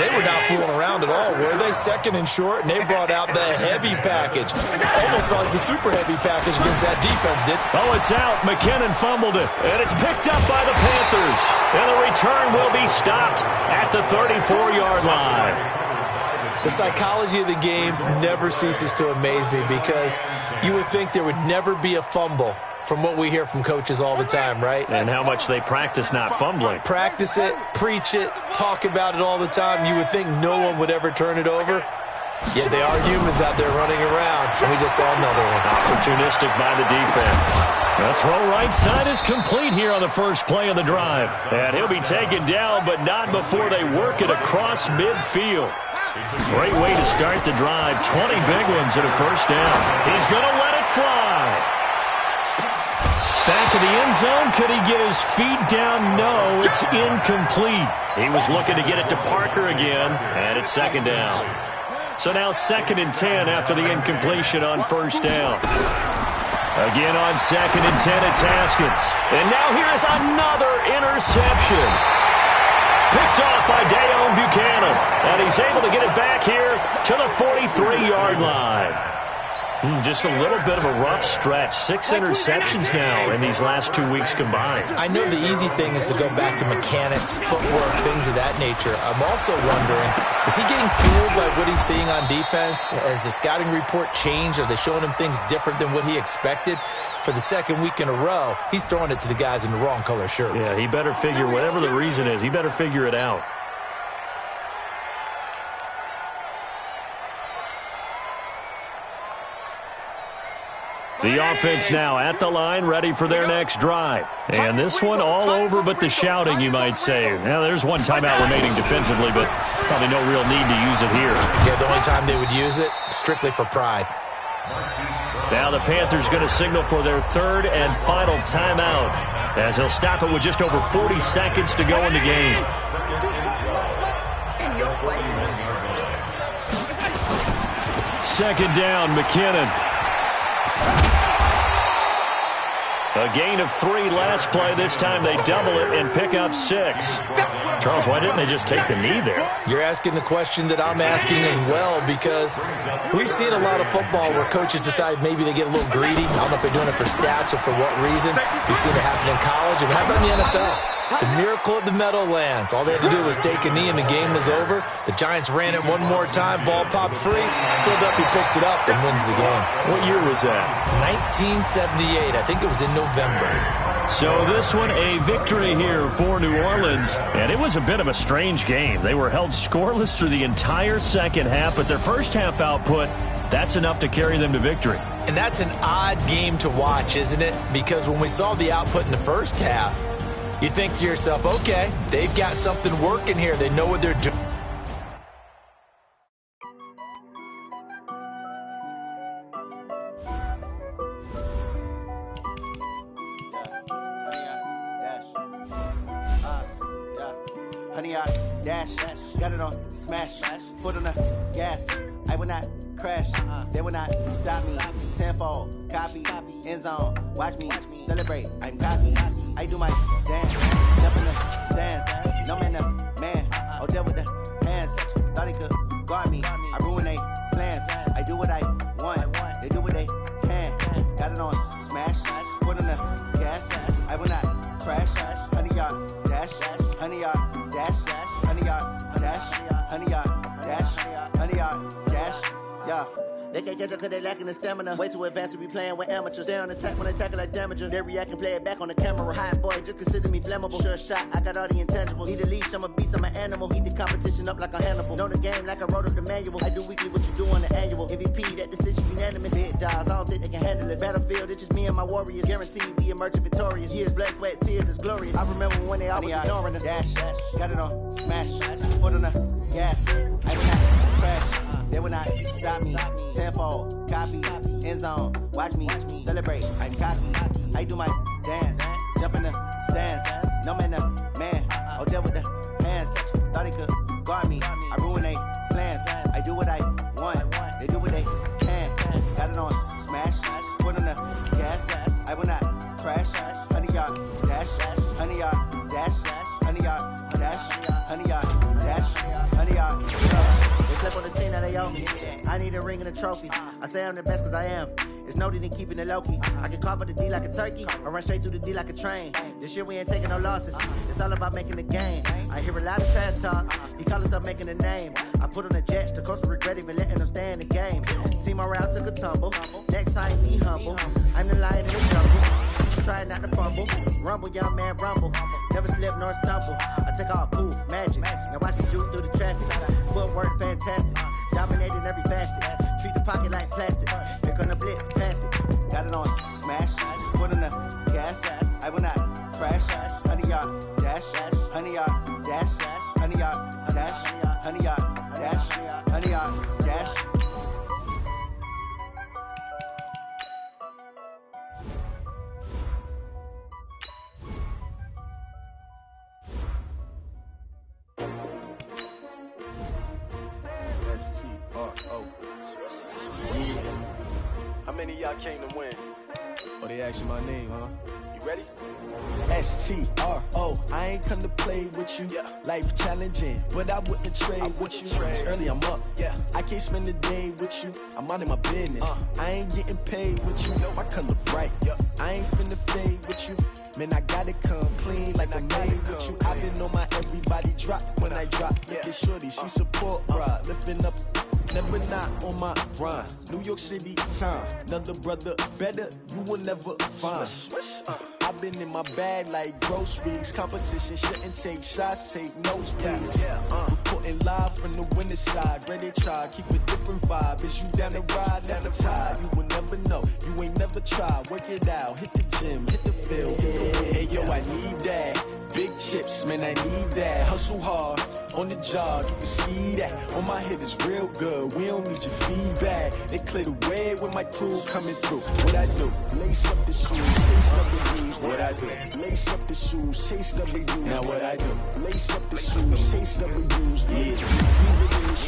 They were not fooling around at all, were they? Second and short, and they brought out the heavy package. Almost felt like the super heavy package against that defense did. Oh, it's out. McKinnon fumbled it, and it's picked up by the Panthers. And the return will be stopped at the 34-yard line. The psychology of the game never ceases to amaze me because you would think there would never be a fumble from what we hear from coaches all the time, right? And how much they practice not fumbling. Practice it, preach it, talk about it all the time. You would think no one would ever turn it over. Yet they are humans out there running around, and we just saw another one. Opportunistic by the defense. The throw right side is complete here on the first play of the drive. And he'll be taken down, but not before they work it across midfield. Great way to start the drive. 20 big ones at a first down. He's going to let it fly. Back of the end zone. Could he get his feet down? No, it's incomplete. He was looking to get it to Parker again, and it's second down. So now 2nd and 10 after the incompletion on first down. Again on 2nd and 10, it's Haskins. And now here is another interception. Picked off by Dayon Buchanan. And he's able to get it back here to the 43-yard line. Just a little bit of a rough stretch. 6 interceptions now in these last 2 weeks combined. I know the easy thing is to go back to mechanics, footwork, things of that nature. I'm also wondering, is he getting fooled by what he's seeing on defense? Has the scouting report changed? Are they showing him things different than what he expected? For the second week in a row, he's throwing it to the guys in the wrong color shirts. Yeah, he better figure, whatever the reason is, he better figure it out. The offense now at the line, ready for their next drive. And this one all over but the shouting, you might say. Now, there's one timeout remaining defensively, but probably no real need to use it here. Yeah, the only time they would use it, strictly for pride. Now the Panthers going to signal for their 3rd and final timeout, as they'll stop it with just over 40 seconds to go in the game. Second down, McKinnon. A gain of 3 last play. This time they double it and pick up 6. Charles, why didn't they just take the knee there? You're asking the question that I'm asking as well, because we've seen a lot of football where coaches decide maybe they get a little greedy. I don't know if they're doing it for stats or for what reason. We've seen it happen in college, and how about in the NFL? The miracle of the Meadowlands. All they had to do was take a knee and the game was over. The Giants ran it one more time. Ball popped free. Philadelphia picks it up and wins the game. What year was that? 1978. I think it was in November. So this one a victory here for New Orleans. And it was a bit of a strange game. They were held scoreless through the entire second half, but their first half output, that's enough to carry them to victory. And that's an odd game to watch, isn't it? Because when we saw the output in the first half, you think to yourself, okay, they've got something working here. They know what they're doing. Honey, I dash, got it on, smash, foot on the gas. I will not crash, they will not stop me. Tenfold, copy, end zone, watch me celebrate. I'm cocky, I do my dance, jump in the stands, no man, man, oh there with the hands, thought he could guard me, I ruin they plans, I do what I want, they do what they can, got it on smash, foot on the gas, I will not crash, 100-yard dash, 100-yard dash, 100-yard dash, 100-yard dash, 100-yard dash, yeah. They can't catch up cause they lacking the stamina. Way too advanced to be playing with amateurs. Stay on attack when they tackle like damager. They react and play it back on the camera. Hot boy, just consider me flammable. Sure shot, I got all the intangibles. Need a leash, I'm a beast, I'm an animal. Eat the competition up like a Hannibal. Know the game like I wrote up the manual. I do weekly what you do on the annual. MVP, that decision unanimous. Big dogs, I don't think they can handle it. Battlefield, it's just me and my warriors. Guaranteed we emerge victorious. Years, blood, sweat, tears, it's glorious. I remember when they always ignoring us. Dash, got it on smash. Foot on the gas. I will not crash. They will not stop me. Tenfold, copy, end zone, watch me celebrate. I'm cocky, I do my dance, jump in the stands, no man, man, oh there with the hands, thought he could guard me, I ruin they plans, I do what I want, they do what they can, got it on smash, foot on the gas, I will not crash, 100-yard dash, 100-yard dash, 100-yard dash, 100-yard dash, 100-yard dash. They flip on the team that they owe me. I need a ring and a trophy. I say I'm the best cause I am. It's noted in keeping it low-key. I can carve up the D like a turkey or run straight through the D like a train. This year we ain't taking no losses. It's all about making the game. I hear a lot of trash talk. He call himself making a name. I put on the Jets. The coach will regret even letting them stay in the game. Team morale took a tumble. Next time be humble. I'm the lion in the jungle. Try not to fumble. Rumble, young man, rumble. Never slip nor stumble. I take off, poof, magic. Now watch me juke through the traffic. Footwork fantastic. Dominating every facet. Treat the pocket like plastic. Here come the blitz, pass it. Got it on smash. Foot on the gas. I will not crash. 100-yard dash. 100-yard dash. 100-yard dash. 100-yard dash. 100-yard dash. How many of y'all came to win? Oh, they asking my name, huh? You ready? STRO, I ain't come to play with you. Yeah. Life challenging, but I wouldn't trade with you. It's early, I'm up. Yeah. I can't spend the day with you. I'm out of my business. I ain't getting paid with you. My color bright. Yep. I ain't finna fade with you. Man, I gotta come clean like I made with you. I've been on my everybody drop when I drop. Look at shorty, she support rod. Lifting up, never not on my grind. New York City time, another brother better, you will never find. I've been in my bag like groceries. Competition shouldn't take shots, take notes, please. Reporting live from the winter side. Ready to try, keep a different vibe. Is you down the ride, never tired. You will never know, you ain't never tried. Work it out, hit the gym, hit the field. Hey yo, I need that. Big chips, man, I need that. Hustle hard, on the job, you can see that. On my head is real good, we don't need your feedback. They clear the way with my crew coming through. What I do? Lace up the shoes, chase W's. What I do? Lace up the shoes, chase W's. Now what I do? Lace up the shoes, chase W's. Yeah, leave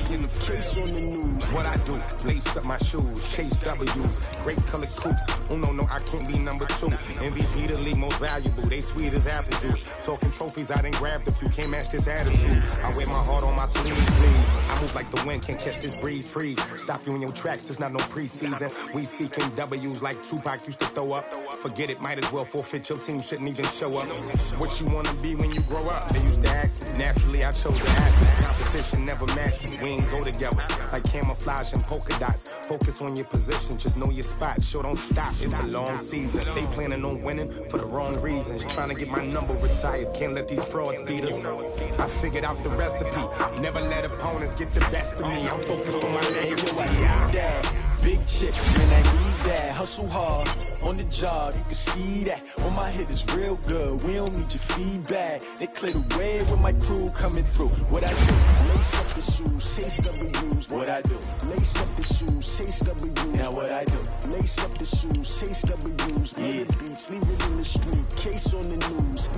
it in the street, case on the news. What I do? Lace up my shoes, chase W's. Great colored coops. Oh no, I can't be number 2. MVP the league most valuable. They sweet as apple juice. Talking trophies, I didn't grab the few. Can't match this attitude. I wear my heart on my sleeves, please. I move like the wind, can't catch this breeze, freeze. Stop you in your tracks, there's not no preseason. We seeking W's like Tupac used to throw up. Forget it, might as well forfeit. Your team shouldn't even show up. What you wanna be when you grow up? They used to ask me. Naturally, I chose to act me. Competition never matched me. We ain't go together like camouflage and polka dots. Focus on your position, just know your spot. Sure, don't stop. It's a long season. They planning on winning for the wrong reasons. Trying to get my number retired. Can't let these frauds beat us. I figured out the recipe. Never let opponents get the best of me. I'm focused on my legacy. Big chips, man, I need that. Hustle hard, on the job, you can see that. On my head is real good, we don't need your feedback. They clear the way with my crew coming through. What I do? Lace up the shoes, chase W's. What I do? Lace up the shoes, chase W's. Now what I do? Lace up the shoes, chase W's. Yeah, beats, leave it in the street, case on the news.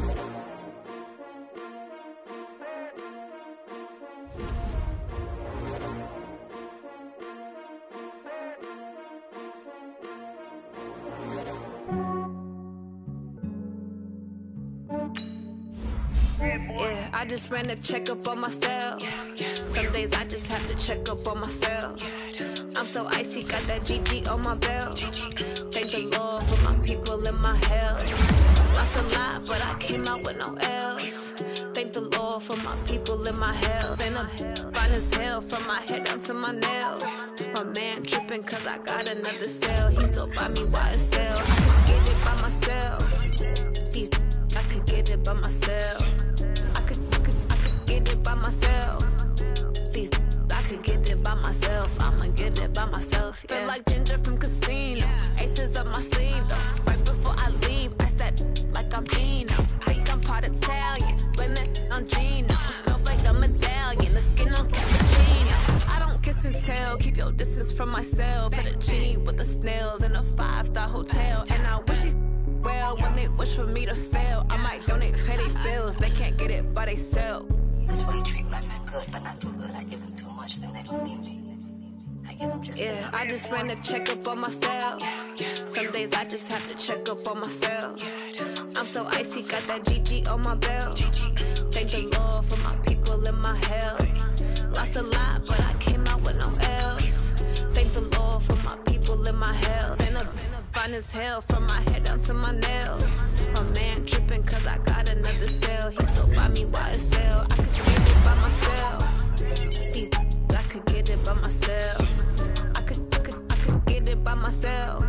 Yeah, I just ran a checkup on myself. Some days I just have to check up on myself. I'm so icy, got that GG on my belt. Thank the Lord for my people in my health. Lost a lot, but I came out with no L's. Thank the Lord for my people in my health. And I'm fine as hell from my head down to my nails. My man tripping cause I got another cell. He still buy me YSL. I could get it by myself. I could get it by myself. I could get it by myself. I could get it by myself. I'ma get it by myself. Yeah. Feel like Ginger from Casino. Aces up my sleeve though. Right before I leave, I said like I'm Dino. Think I'm part Italian. Blame it on Gino. Snowflake a medallion. The skin on cappuccino. I don't kiss and tell. Keep your distance from myself. At a genie with the snails in a 5-star hotel. And I wish he's well when they wish for me to fail. I might donate petty bills. They can't get it by they sell. That's why you treat my men good, but not too good. I give them too much, then they don't need me. I give them just yeah, I just ran a checkup on myself. Some days I just have to check up on myself. I'm so icy, got that GG on my belt. Thank the Lord for my people in my health. Lost a lot, but I came out with no L's. Thank the Lord for my people in my health. And I'm fine as hell from my head down to my nails. My man tripping cause I got another cell. He still buy me YSL. I could get it by myself. I could get it by myself. I could get it by myself.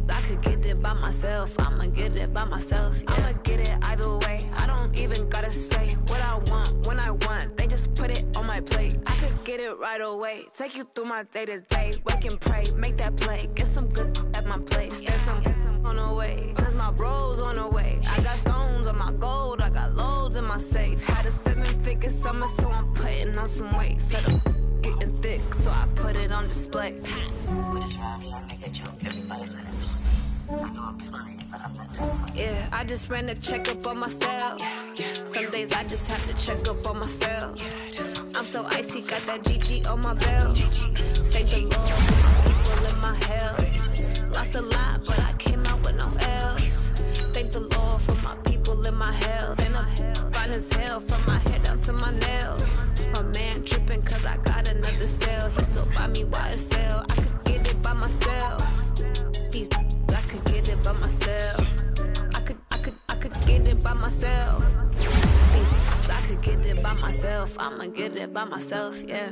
I could get it by myself. I'ma get it by myself. Yeah. I'ma get it either way. I don't even gotta say what I want when I want. They just put it on my plate. I could get it right away. Take you through my day to day. Wake and pray, make that play. Get some good at my place. There's some on the way. Cause my bros on the way. I got stones on my gold. I got loads in my safe. Had a 7-figure summer, so I'm putting on some weight. Set up getting thick, so I put it on display. With this round, I make a joke. Everybody laughs. I know I'm funny, but I'm not that funny. Yeah, I just ran a checkup on myself. Some days I just have to check up on myself. I'm so icy, got that GG on my belt. Thank the Lord for my people in my health. Lost a lot, but I came out with no L's. Thank the Lord for my people in my health. And I'm fine as hell from my head down to my nails. My man tripping cause I got another cell. He still buy me YSL. I could get it by myself. I could get it by myself. I could get it by myself. I could get it by myself. I'ma get it by myself, yeah.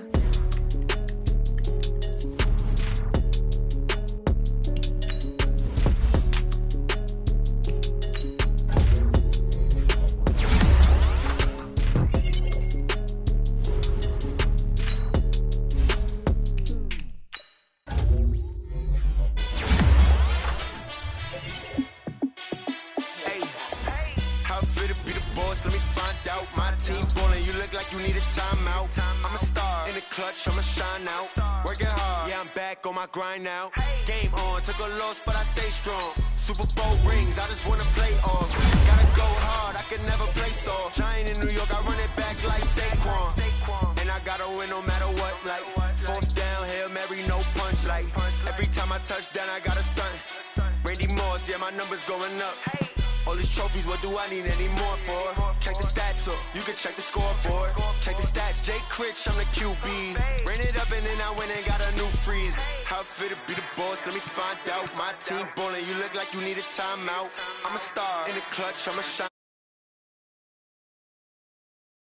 Like you need a timeout. I'm a star in the clutch, I'ma shine out. Working hard, yeah, I'm back on my grind now. Game on, took a loss, but I stay strong. Super Bowl rings, I just wanna play off. Gotta go hard, I can never play soft. Giant in New York, I run it back like Saquon. And I gotta win no matter what, like 4th down, Hail Mary, no punch. Like every time I touch down, I gotta stunt. Randy Moss, yeah, my numbers going up. All these trophies, what do I need any more for? Check the stats up, you can check the scoreboard. Check the stats, Jay Critch, I'm the QB. Ran it up and then I went and got a new freeze. How it fit to be the boss, let me find out. My team ballin', you look like you need a timeout. I'm a star in the clutch, I'm a shine.